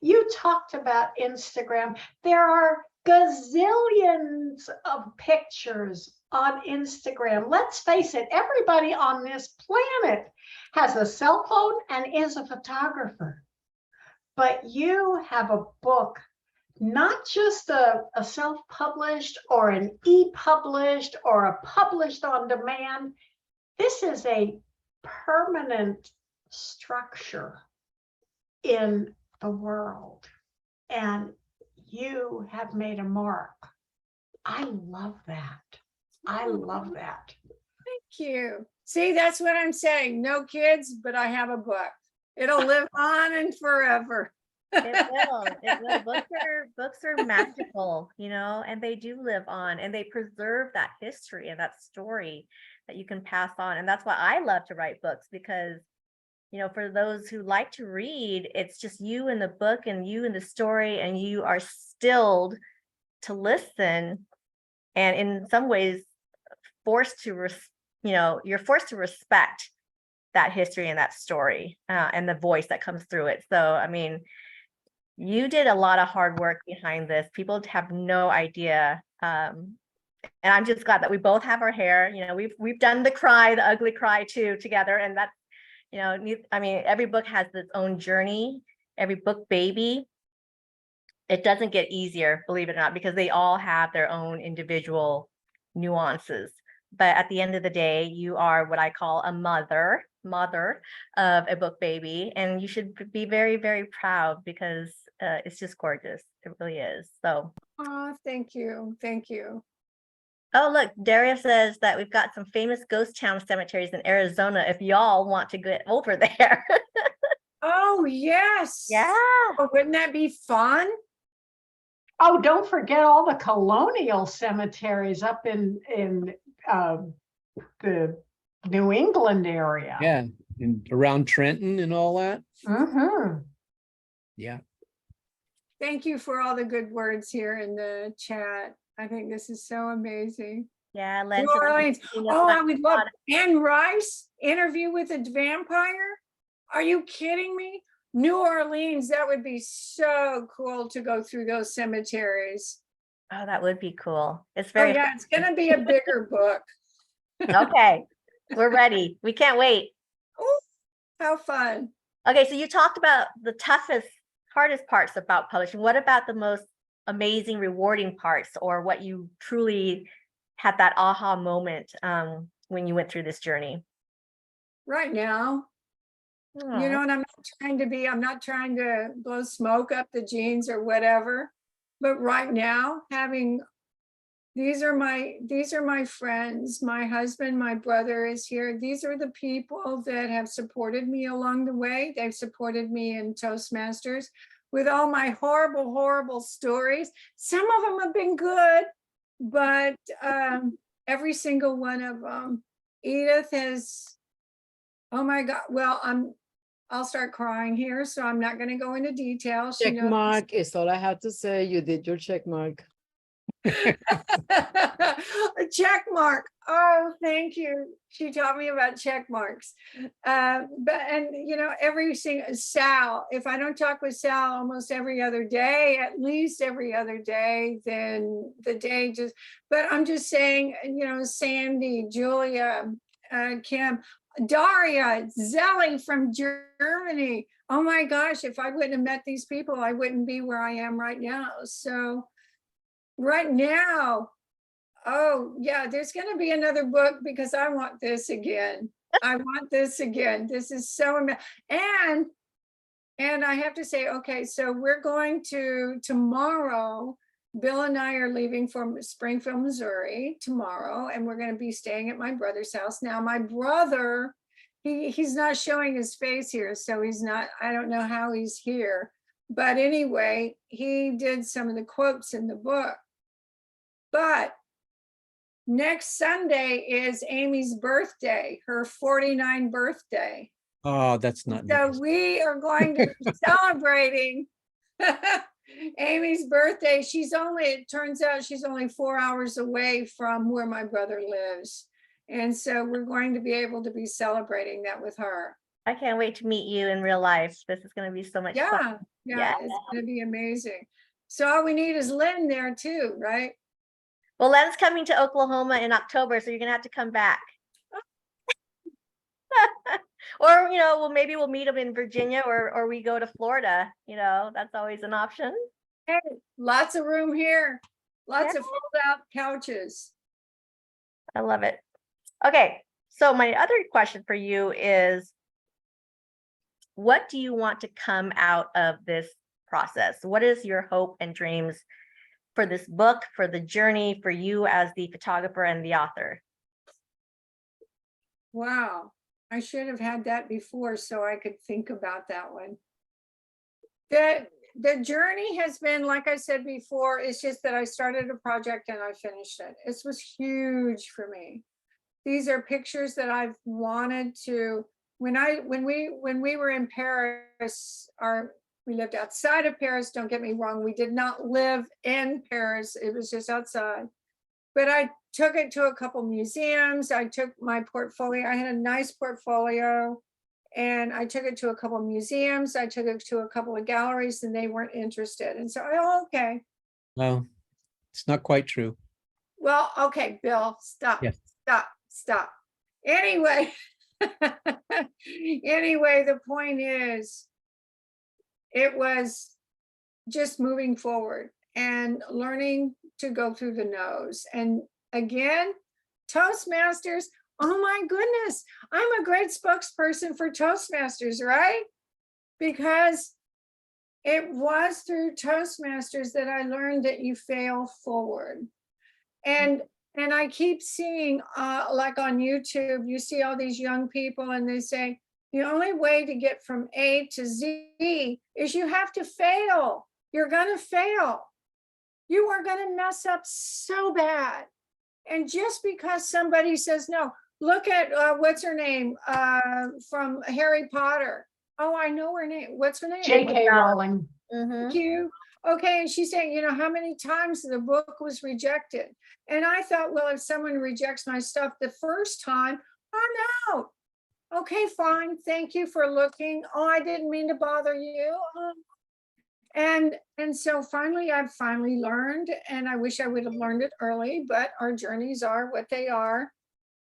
You talked about Instagram. There are gazillions of pictures on Instagram. Let's face it, everybody on this planet has a cell phone and is a photographer. But you have a book, not just a self-published or an e-published or a published on demand. This is a permanent structure in the world, and you have made a mark. I love that. I love that. Thank you. See, that's what I'm saying. No kids, but I have a book. It'll live on and forever. It will. It will. Books are magical, you know, and they do live on, and they preserve that history and that story that you can pass on. And that's why I love to write books, because, you know, for those who like to read, it's just you in the book and you in the story, and you are stilled to listen. And in some ways, you're forced to respect that history and that story and the voice that comes through it. So, I mean, you did a lot of hard work behind this. People have no idea. And I'm just glad that we both have our hair. You know, we've done the ugly cry too together. And that's, you know, I mean, every book has its own journey, every book baby. It doesn't get easier, believe it or not, because they all have their own individual nuances. But at the end of the day, you are what I call a mother of a book baby, and you should be very, very proud, because it's just gorgeous. It really is. So, Oh, thank you. Thank you. oh, look, Daria says that we've got some famous ghost town cemeteries in Arizona if y'all want to get over there. Oh, yes. Yeah. Oh, wouldn't that be fun? Oh, don't forget all the colonial cemeteries up in the New England area. Yeah, and around Trenton and all that. Mm-hmm. Yeah. Thank you for all the good words here in the chat. I think this is so amazing. Yeah, New Orleans. Oh, I would love Anne Rice interview with a vampire. Are you kidding me? New Orleans, that would be so cool to go through those cemeteries. Oh, that would be cool. It's Oh very yeah, it's gonna be a bigger book. okay. We're ready. We can't wait. Ooh, how fun. Okay, so you talked about the toughest, hardest parts about publishing. What about the most amazing, rewarding parts, or what you truly had that aha moment when you went through this journey? Right now, you know, and I'm not trying to blow smoke up the jeans or whatever, but right now, these are my friends. My husband, my brother is here. These are the people that have supported me along the way. They've supported me in Toastmasters with all my horrible, horrible stories. Some of them have been good, but every single one of them. Edith has, oh my God, well, I'll start crying here, so I'm not going to go into detail. She Check knows. mark is all I have to say. You did your check mark. A check mark. Oh, thank you. She taught me about check marks. And you know, every single Sal, if I don't talk with Sal almost every other day, at least every other day, then the day just, but I'm just saying, you know, Sandy, Julia, Kim, Daria, Zelly from Germany. Oh my gosh, if I wouldn't have met these people, I wouldn't be where I am right now. So right now, oh yeah, there's going to be another book because I want this again. I want this again. This is so amazing. And I have to say, okay, so we're going to tomorrow. Bill and I are leaving for Springfield, Missouri tomorrow, and we're going to be staying at my brother's house. Now, my brother, he's not showing his face here, so he's not, I don't know how he's here. But anyway, he did some of the quotes in the book. But next Sunday is Amy's birthday, her 49th birthday. Oh, that's not So nice. we are going to be celebrating Amy's birthday. It turns out she's only 4 hours away from where my brother lives. And so we're going to be able to be celebrating that with her. I can't wait to meet you in real life. This is going to be so much fun. Yeah, it's going to be amazing. So all we need is Lynn there too, right? Well, Len's coming to Oklahoma in October, so you're going to have to come back. Or, well, maybe we'll meet him in Virginia or we go to Florida. That's always an option. Hey, lots of room here. Lots of fold-out couches. I love it. Okay, so my other question for you is, what do you want to come out of this process? What is your hope and dreams for this book, for the journey, for you as the photographer and the author? Wow, I should have had that before so I could think about that one. The journey has been, like I said before, it's just that I started a project and I finished it. It was huge for me. These are pictures that I've wanted to, when we were in Paris, we lived outside of Paris, don't get me wrong, we did not live in Paris, it was just outside. But I took it to a couple museums, I took my portfolio, I had a nice portfolio, and I took it to a couple museums, I took it to a couple of galleries, and they weren't interested. And so, okay. No, it's not quite true. Well, okay, Bill, stop, Yes. stop. Anyway, the point is, it was just moving forward and learning to go through the nose. And again, Toastmasters, oh my goodness, I'm a great spokesperson for Toastmasters, right? Because it was through Toastmasters that I learned that you fail forward. And I keep seeing, like on YouTube, you see all these young people and they say, the only way to get from A to Z is you have to fail. You're gonna fail. You are gonna mess up so bad. And just because somebody says no, look at, what's her name, from Harry Potter. Oh, I know her name. What's her name? J.K. Rowling. Thank you. Okay, and she's saying, how many times the book was rejected? And I thought, well, if someone rejects my stuff the first time, I'm out. Okay, fine. Thank you for looking. Oh, I didn't mean to bother you. And so finally, I've learned, and I wish I would have learned it early, but our journeys are what they are.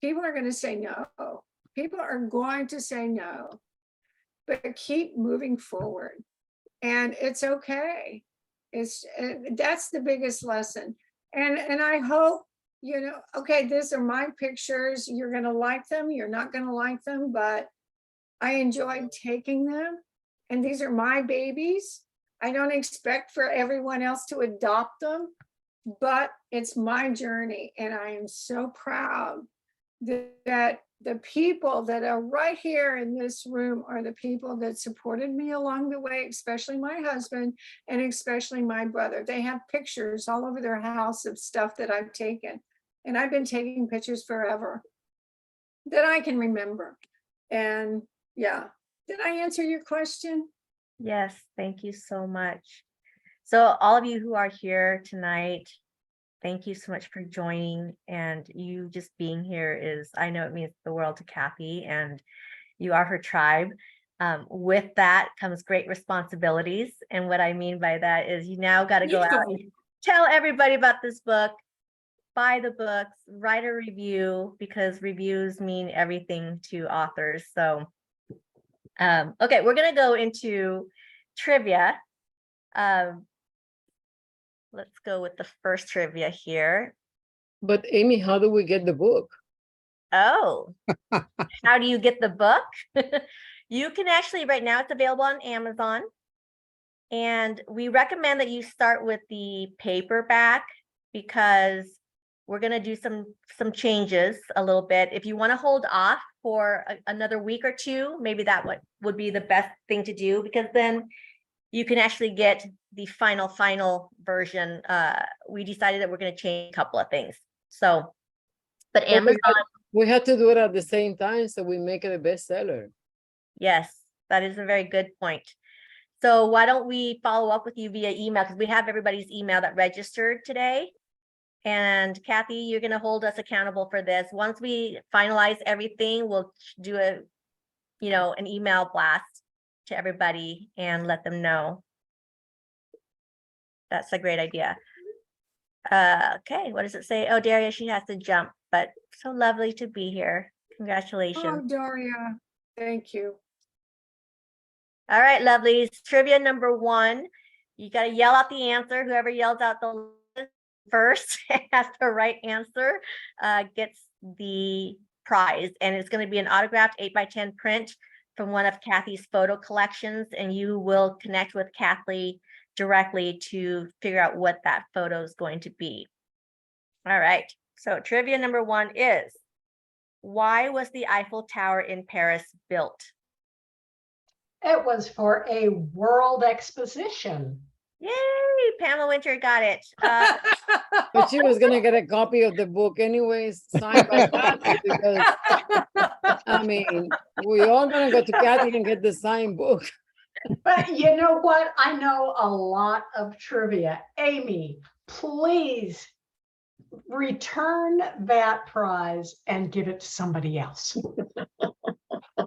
People are going to say no. People are going to say no, but keep moving forward. And it's okay. That's the biggest lesson. And I hope, okay, these are my pictures. You're going to like them. You're not going to like them, but I enjoyed taking them. And these are my babies. I don't expect for everyone else to adopt them, but it's my journey. And I am so proud that the people that are right here in this room are the people that supported me along the way, especially my husband and especially my brother. They have pictures all over their house of stuff that I've taken. And I've been taking pictures forever that I can remember. And yeah, did I answer your question? Yes, thank you so much. So all of you who are here tonight, thank you so much for joining, and you just being here is, I know it means the world to Cathy, and you are her tribe. With that comes great responsibilities. And what I mean by that is you now got to go out and tell everybody about this book, buy the books, write a review, because reviews mean everything to authors. So, okay, we're going to go into trivia. Let's go with the first trivia here. But Amy, how do we get the book? Oh, how do you get the book? You can actually, right now it's available on Amazon. And we recommend that you start with the paperback because we're going to do some changes a little bit. If you want to hold off for another week or two, maybe that would be the best thing to do, because then you can actually get the final version. We decided that we're going to change a couple of things. So, but Amazon. We had to do it at the same time, so we make it a bestseller. Yes, that is a very good point. So why don't we follow up with you via email, because we have everybody's email that registered today. And Cathy, you're gonna hold us accountable for this. Once we finalize everything, we'll do an email blast to everybody and let them know. That's a great idea. Okay, what does it say? Oh, Daria, she has to jump, but so lovely to be here. Oh, Congratulations. Daria, thank you. All right, lovelies. Trivia number 1. You got to yell out the answer. Whoever yells out the first has the right answer gets the prize. And it's going to be an autographed 8x10 print from one of Cathy's photo collections. And you will connect with Cathy directly to figure out what that photo is going to be. All right. So trivia number 1 is, why was the Eiffel Tower in Paris built? It was for a world exposition. Yay, Pamela Winter got it. But she was gonna get a copy of the book anyways, signed by Cathy, because I mean, we all gonna go to Cathy and get the signed book. But you know what? I know a lot of trivia. Amy, please return that prize and give it to somebody else.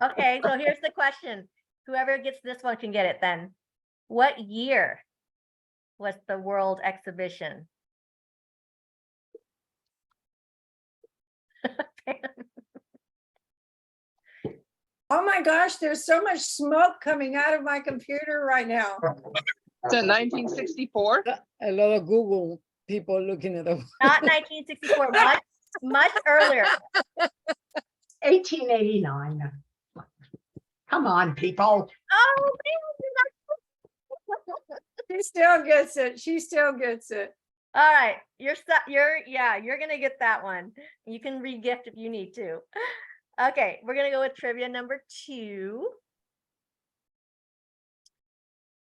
Okay, so here's the question. Whoever gets this one can get it then. What year was the world exhibition? Oh my gosh, there's so much smoke coming out of my computer right now. So 1964. A lot of Google people looking at them. Not 1964, much earlier. 1889. Come on, people. Oh, She still gets it. She still gets it. all right. You're gonna get that one. You can re-gift if you need to. Okay, we're gonna go with trivia number 2.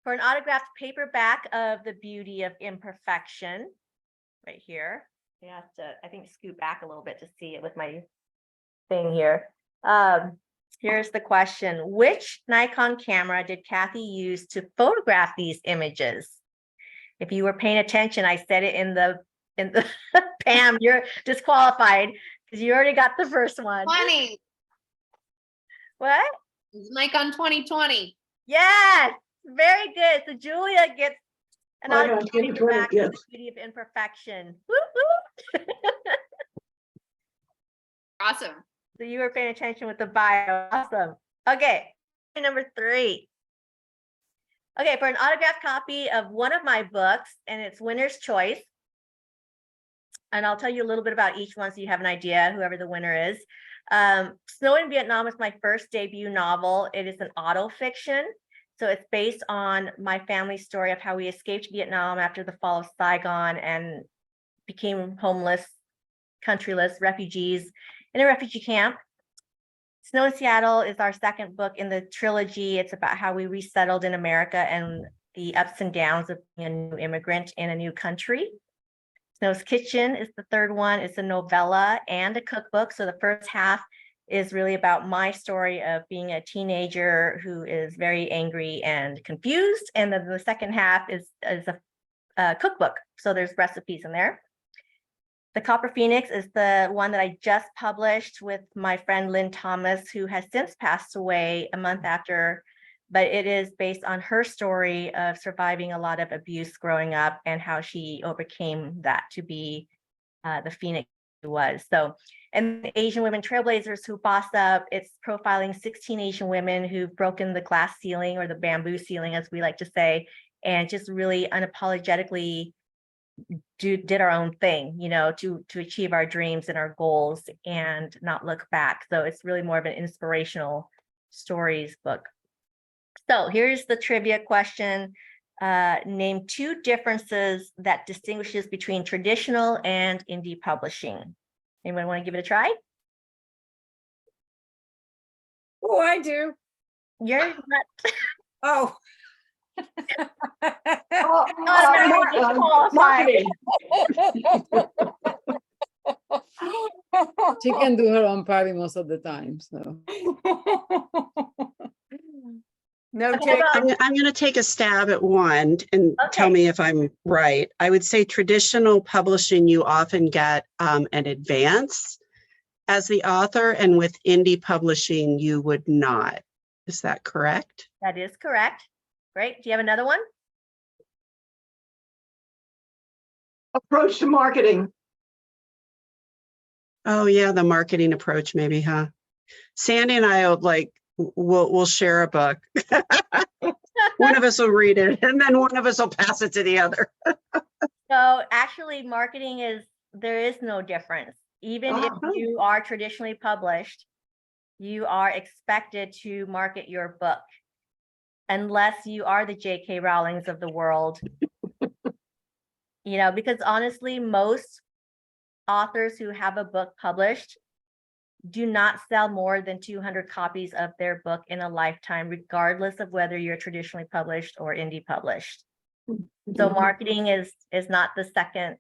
For an autographed paperback of The Beauty of Imperfection, right here. You have to, I think, scoot back a little bit to see it with my thing here. Here's the question. Which Nikon camera did Cathy use to photograph these images? If you were paying attention, I said it in the Pam, you're disqualified because you already got the first one. 20. What? It's Nikon 2020. Yes, very good. So Julia gets an Nikon autographed 2020, paperback of yes. The Beauty of Imperfection. Woo, woo. Awesome. So you were paying attention with the bio. Awesome. Okay, number 3. Okay, for an autographed copy of one of my books, and it's Winner's Choice. And I'll tell you a little bit about each one so you have an idea, whoever the winner is. Snow in Vietnam is my first debut novel. It is an auto fiction. So it's based on my family's story of how we escaped Vietnam after the fall of Saigon and became homeless, countryless refugees in a refugee camp. Snow in Seattle is our second book in the trilogy. It's about how we resettled in America and the ups and downs of being a new immigrant in a new country. Snow's Kitchen is the third one. It's a novella and a cookbook. So the first half is really about my story of being a teenager who is very angry and confused. And then the second half is a cookbook. So there's recipes in there. The Copper Phoenix is the one that I just published with my friend Lynn Thomas, who has since passed away a month after, but it is based on her story of surviving a lot of abuse growing up and how she overcame that to be the Phoenix she was. So, and Asian Women Trailblazers Who Boss Up, it's profiling 16 Asian women who've broken the glass ceiling or the bamboo ceiling, as we like to say, and just really unapologetically did our own thing, you know, to achieve our dreams and our goals and not look back. So it's really more of an inspirational stories book. So here's the trivia question. Name 2 differences that distinguishes between traditional and indie publishing. Anyone want to give it a try? Oh, I do. You're not Oh. automatically disqualified. She can do her own party most of the time, so. No Okay, take. well, I'm going to take a stab at one and tell Okay. me if I'm right. I would say traditional publishing, you often get an advance as the author, and with indie publishing, you would not. Is that correct? that is correct. Great. Do you have another one? Approach to marketing. Oh yeah, the marketing approach maybe, huh? Sandy and I will we'll share a book. One of us will read it and then one of us will pass it to the other. So actually marketing there is no difference. Even if you are traditionally published, you are expected to market your book unless you are the J.K. Rowlings of the world. Because honestly, most authors who have a book published do not sell more than 200 copies of their book in a lifetime, regardless of whether you're traditionally published or indie published. So marketing is not the second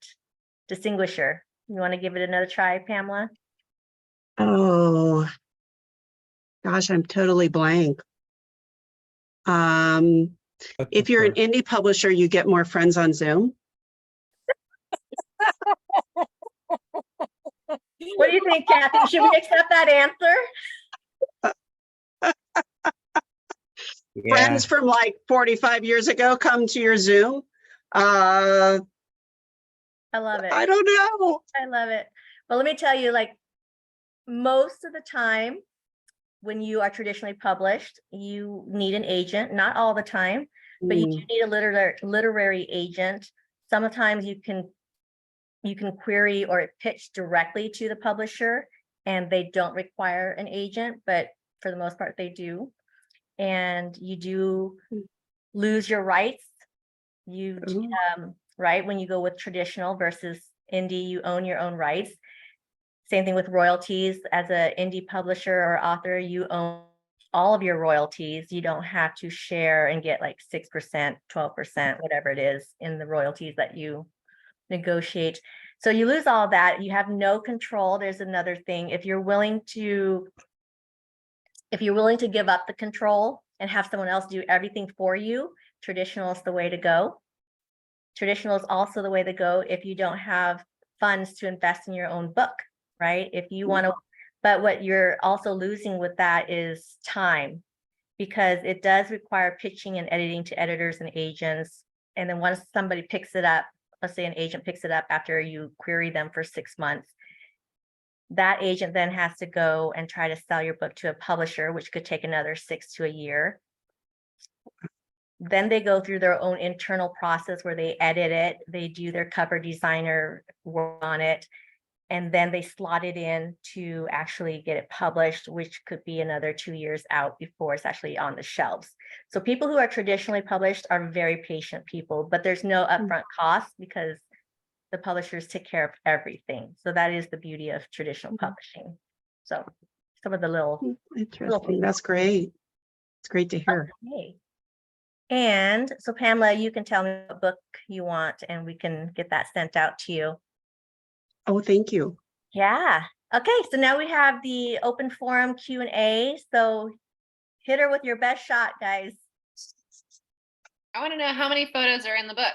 distinguisher. You want to give it another try, Pamela? Oh, gosh, I'm totally blank. If you're an indie publisher, you get more friends on Zoom. What do you think, Cathy? Should we accept that answer? Friends from like 45 years ago come to your Zoom. I love it. I don't know. I love it. Well, let me tell you, most of the time when you are traditionally published, you need an agent, not all the time, but you do need a literary agent. Sometimes you can query or pitch directly to the publisher and they don't require an agent, but for the most part they do. And you do lose your rights. Right, when you go with traditional versus indie, you own your own rights. Same thing with royalties. As an indie publisher or author, you own all of your royalties. You don't have to share and get 6%, 12%, whatever it is in the royalties that you negotiate. So you lose all that. You have no control. There's another thing. If you're willing to give up the control and have someone else do everything for you, traditional is the way to go. Traditional is also the way to go if you don't have funds to invest in your own book, right? If you want to, but what you're also losing with that is time, because it does require pitching and editing to editors and agents. And then once somebody picks it up, let's say an agent picks it up after you query them for 6 months, that agent then has to go and try to sell your book to a publisher, which could take another 6 to a year. Then they go through their own internal process where they edit it, they do their cover designer work on it, and then they slot it in to actually get it published, which could be another 2 years out before it's actually on the shelves. So people who are traditionally published are very patient people, but there's no upfront cost because the publishers take care of everything. So that is the beauty of traditional publishing. So some of the little Interesting. That's great. It's great to hear. Okay. And so Pamela, you can tell me what book you want and we can get that sent out to you. Oh, thank you. Yeah. Okay. So now we have the open forum Q&A. So hit her with your best shot, guys. I want to know how many photos are in the book.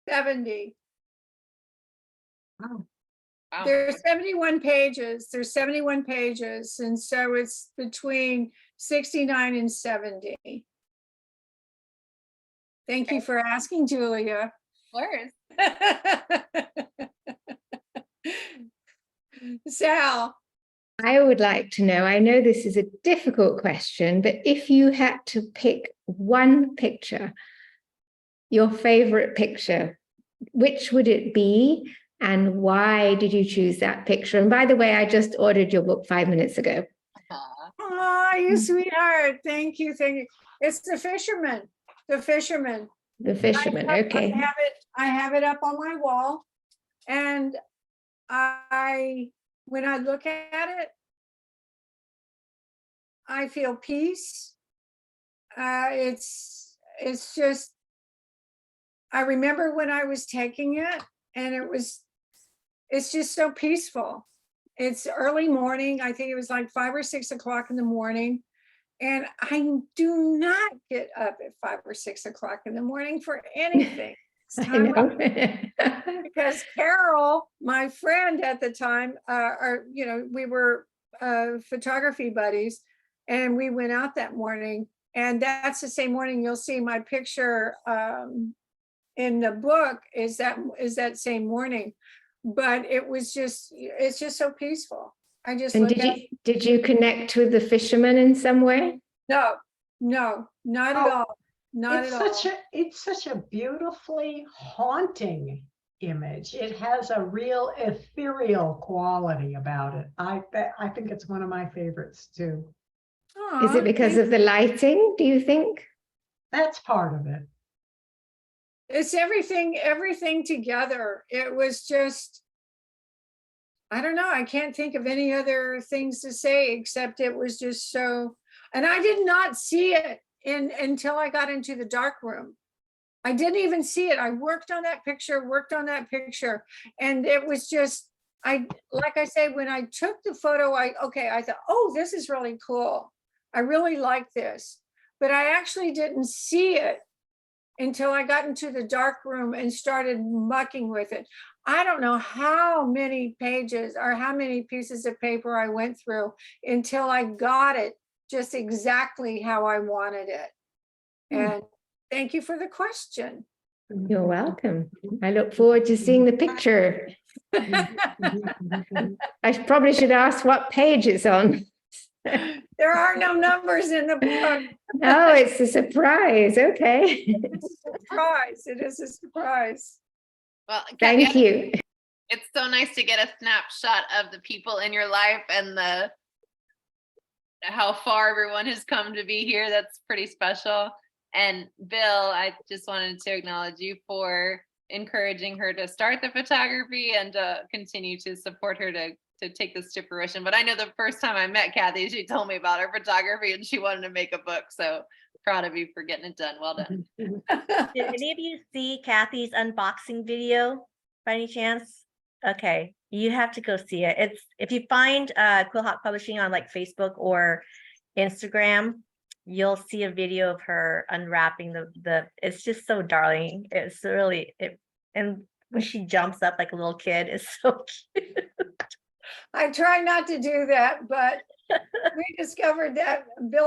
70. Wow. There's 71 pages. There's 71 pages. And so it's between 69 and 70. Thank you for asking, Julia. Words. Sal. I would like to know, I know this is a difficult question, but if you had to pick one picture, your favorite picture, which would it be? And why did you choose that picture? And by the way, I just ordered your book 5 minutes ago. Oh, you sweetheart. Thank you. Thank you. It's the fisherman. The fisherman. The fisherman. Okay. I have it up on my wall. And when I look at it, I feel peace. It's just, I remember when I was taking it and it's just so peaceful. It's early morning. I think it was like 5 or 6 o'clock in the morning. And I do not get up at 5 or 6 o'clock in the morning for anything. It's I time know. because Carol, my friend at the time, we were photography buddies, and we went out that morning. And that's the same morning you'll see my picture in the book is that same morning. But it's just so peaceful. I just And look at did you connect with the fishermen in some way? no, not at all. Not at all. It's such a beautifully haunting image. It has a real ethereal quality about it. I think it's one of my favorites too. Is it because of the lighting, do you think? That's part of it. It's everything together. It was just, I don't know. I can't think of any other things to say except it was just so, and I did not see it until I got into the dark room. I didn't even see it. I worked on that picture, and it was just, like I say, when I took the photo, I thought, oh, this is really cool. I really like this, but I actually didn't see it until I got into the dark room and started mucking with it. I don't know how many pages or how many pieces of paper I went through until I got it just exactly how I wanted it. And thank you for the question. You're welcome. I look forward to seeing the picture. I probably should ask what page it's on. There are no numbers in the book. Oh, it's a surprise. Okay. It's a surprise. It is a surprise. Well, Thank Cathy, you. it's so nice to get a snapshot of the people in your life and how far everyone has come to be here. That's pretty special. And Bill, I just wanted to acknowledge you for encouraging her to start the photography and to continue to support her to take this to fruition. But I know the first time I met Cathy, she told me about her photography and she wanted to make a book. So proud of you for getting it done. Well done. Did any of you see Cathy's unboxing video by any chance? Okay, you have to go see it. It's if you find Quillhawk Publishing on like Facebook or Instagram, you'll see a video of her unwrapping the it's just so darling. It's really and when she jumps up like a little kid, it's so cute. I try not to do that, but Bill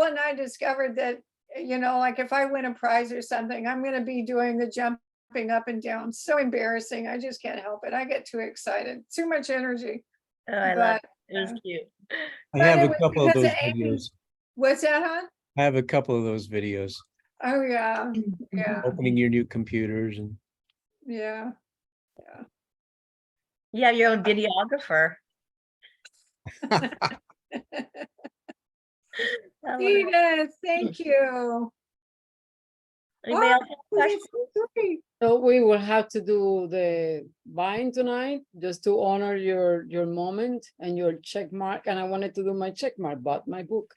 and I discovered that, like if I win a prize or something, I'm going to be doing the jumping up and down. So embarrassing. I just can't help it. I get too excited, too much energy. Oh, I love it. It was cute. I have a couple of those Amy. videos. What's that, hon? I have a couple of those videos. Oh, yeah. Yeah. Opening your new computers and Yeah. You have your own videographer. Edith, thank you. Anybody else have questions? So we will have to do the buying tonight just to honor your moment and your check mark. And I wanted to do my check mark, bought my book.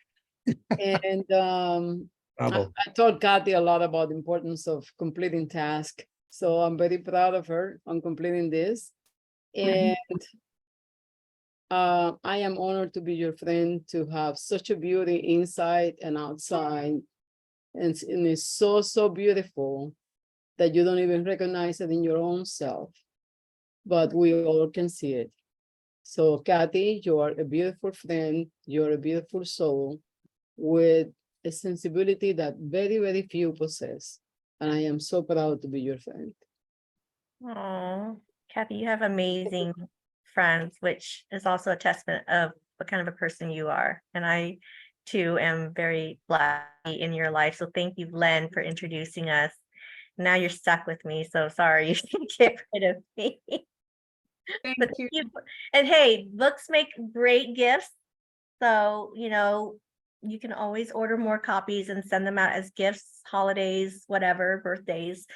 And Bravo. I told Cathy a lot about the importance of completing tasks. So I'm very proud of her on completing this. And I am honored to be your friend, to have such a beauty inside and outside. And it's so, so beautiful that you don't even recognize it in your own self, but we all can see it. So Cathy, you are a beautiful friend. You're a beautiful soul with a sensibility that very, very few possess. And I am so proud to be your friend. Oh, Cathy, you have amazing friends, which is also a testament of what kind of a person you are. And I too am very glad to be in your life. So thank you, Len, for introducing us. Now you're stuck with me. So sorry you can get rid of me. Thank you. And hey, books make great gifts. So, you can always order more copies and send them out as gifts, holidays, whatever, birthdays.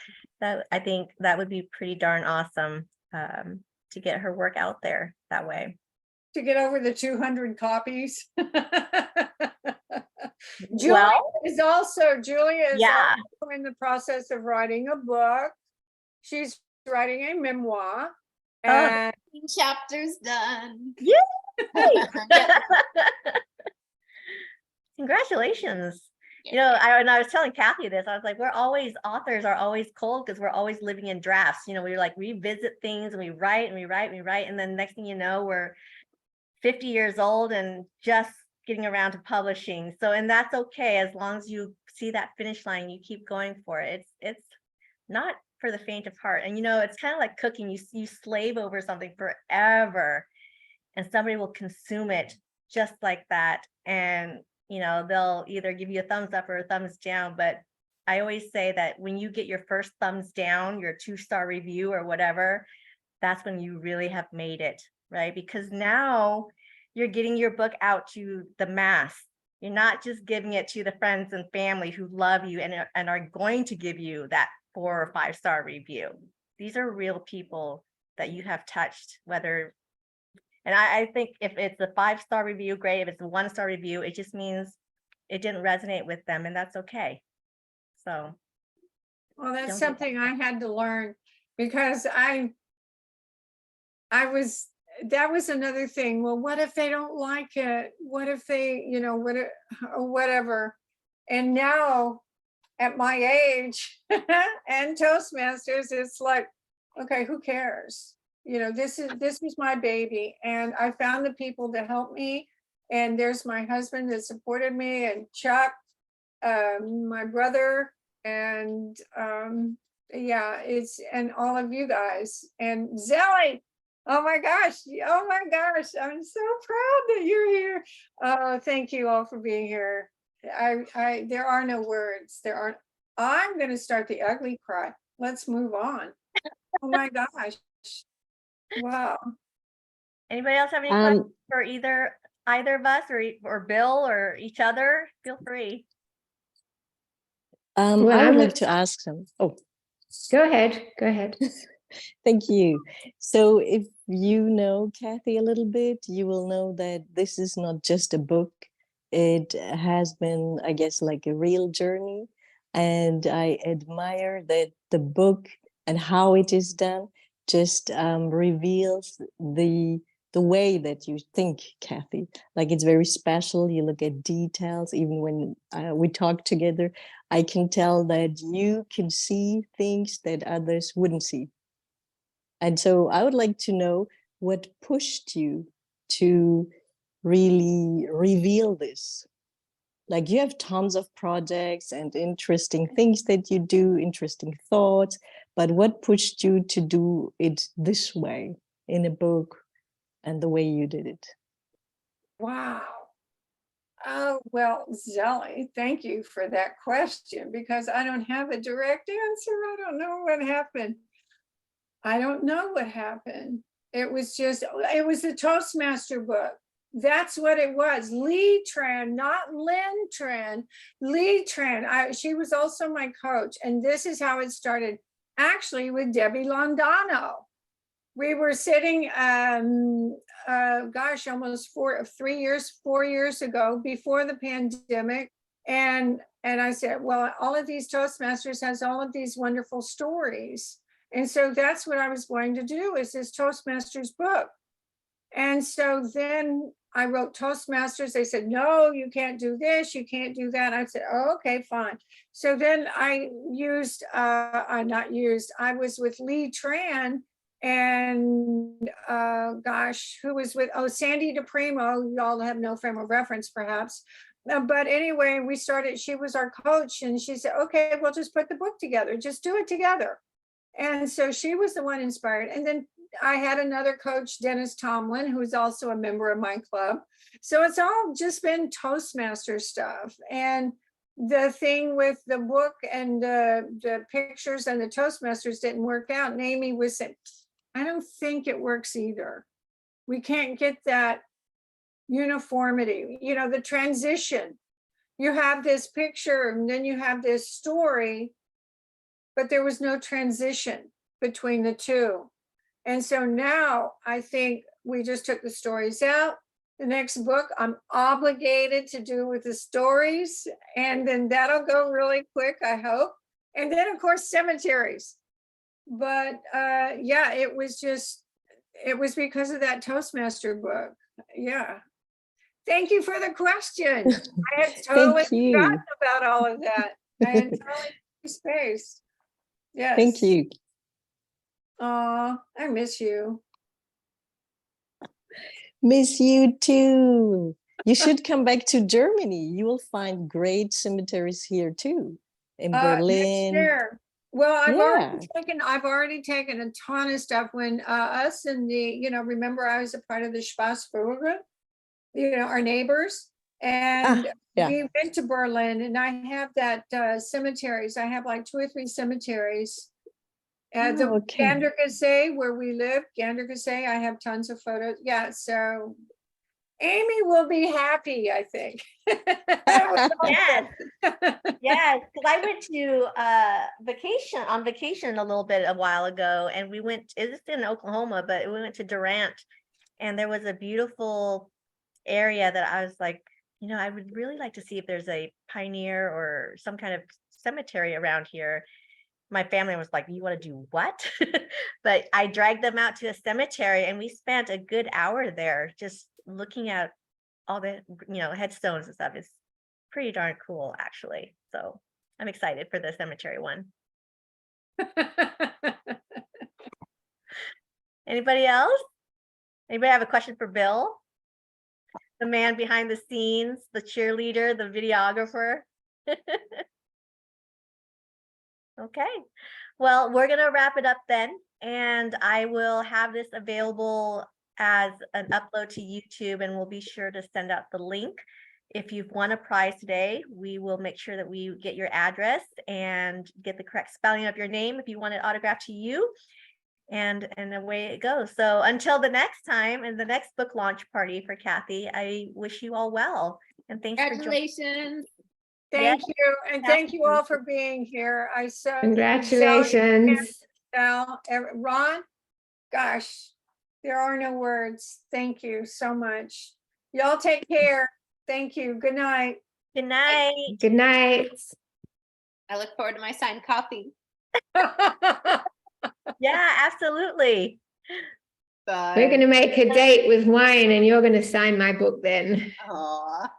That I think that would be pretty darn awesome to get her work out there that way. To get over the 200 copies. Well, Julia is yeah. also in the process of writing a book. She's writing a memoir. And chapters done. Yeah. Congrats. congratulations. You know, I was telling Cathy this, I was like, authors are always cold because we're always living in drafts. You know, we like revisit things and we write and we write and we write. And then next thing you know, we're 50 years old and just getting around to publishing. So, and that's okay. As long as you see that finish line, you keep going for it. It's not for the faint of heart. And, you know, it's kind of like cooking. You slave over something forever and somebody will consume it just like that. And you know, they'll either give you a thumbs up or a thumbs down. But I always say that when you get your first thumbs down, your 2-star review or whatever, that's when you really have made it, right? Because now you're getting your book out to the mass. You're not just giving it to the friends and family who love you and are going to give you that 4 or 5-star review. These are real people that you have touched, whether. And I think if it's a 5-star review, great. If it's a 1-star review, it just means it didn't resonate with them, and that's okay. So, well, that's something I had to learn because that was another thing. Well, what if they don't like it? What if they, you know, whatever. And now at my age and Toastmasters, it's like, okay, who cares? You know, this was my baby, and I found the people to help me. And there's my husband that supported me, and Chuck, my brother, and yeah, and all of you guys, and Zelly. Oh my gosh! I'm so proud that you're here. Thank you all for being here. There are no words. I'm going to start the ugly cry. Let's move on. Oh my gosh. Wow. Anybody else have any questions for either of us or Bill or each other? Feel free. I would like to ask some. Oh, go ahead. Thank you. So if you know Cathy a little bit, you will know that this is not just a book. It has been, I guess, like a real journey. And I admire that the book and how it is done just reveals the way that you think, Cathy. Like, it's very special. You look at details. Even when we talk together, I can tell that you can see things that others wouldn't see. And so I would like to know what pushed you to really reveal this. Like, you have tons of projects and interesting things that you do, interesting thoughts, but what pushed you to do it this way in a book and the way you did it? Wow. Oh, well, Zelly, thank you for that question, because I don't have a direct answer. I don't know what happened. It was the Toastmaster book. That's what it was. Lee Tran, not Lynn Tran. Lee Tran. She was also my coach. And this is how it started, actually, with Debbie Londano. We were sitting, almost 4 years ago, before the pandemic. And I said, well, all of these Toastmasters has all of these wonderful stories. And so that's what I was going to do, is this Toastmasters book. And so then I wrote Toastmasters. They said, no, you can't do this, you can't do that. I said, oh, okay, fine. So then I was with Lee Tran and who was with, Sandy DePrimo. Y'all have no frame of reference perhaps. But anyway, she was our coach, and she said, okay, we'll just put the book together, just do it together. And so she was the one inspired. And then I had another coach, Dennis Tomlin, who's also a member of my club. So it's all just been Toastmaster stuff. And the thing with the book and the pictures and the Toastmasters didn't work out. And Amy was saying, I don't think it works either. We can't get that uniformity, the transition. You have this picture and then you have this story, but there was no transition between the two. And so now I think we just took the stories out. The next book I'm obligated to do with the stories, and then that'll go really quick, I hope. And then of course, cemeteries. But it was because of that Toastmaster book. Yeah. Thank you for the question. I had totally you. forgotten about all of that. I had totally spaced. Yes. Thank you. Oh, I miss you. Miss you too. You should come back to Germany. You will find great cemeteries here too. In Next Berlin. year. Well, I've Yeah. already taken a ton of stuff when us and the, remember I was a part of the Spaßvogel, our neighbors. And yeah. we went to Berlin and I have that cemeteries. I have like 2 or 3 cemeteries. The okay. Gandergasse, where we live, Gandergasse, I have tons of photos. Yeah, so Amy will be happy, I think. Yes. Yes, because I went to vacation a little bit a while ago, and we went, it was in Oklahoma, but we went to Durant, and there was a beautiful area that I was like, I would really like to see if there's a pioneer or some kind of cemetery around here. My family was like, you want to do what? But I dragged them out to a cemetery and we spent a good hour there just looking at all the, headstones and stuff. It's pretty darn cool, actually. So I'm excited for the cemetery one. Anybody else? Anybody have a question for Bill? The man behind the scenes, the cheerleader, the videographer. Okay, well, we're gonna wrap it up then, and I will have this available as an upload to YouTube, and we'll be sure to send out the link. If you've won a prize today, we will make sure that we get your address and get the correct spelling of your name if you want it autographed to you, and away it goes. So until the next time and the next book launch party for Cathy, I wish you all well, and thanks for joining. Congratulations. Thank you. And thank you all for being here. Congratulations. Ron, gosh, there are no words. Thank you so much. Y'all take care. Thank you. Good night. Good night. Good night. I look forward to my signed copy. Yeah, absolutely. Bye. We're going to make a date with wine and you're going to sign my book then. Aw.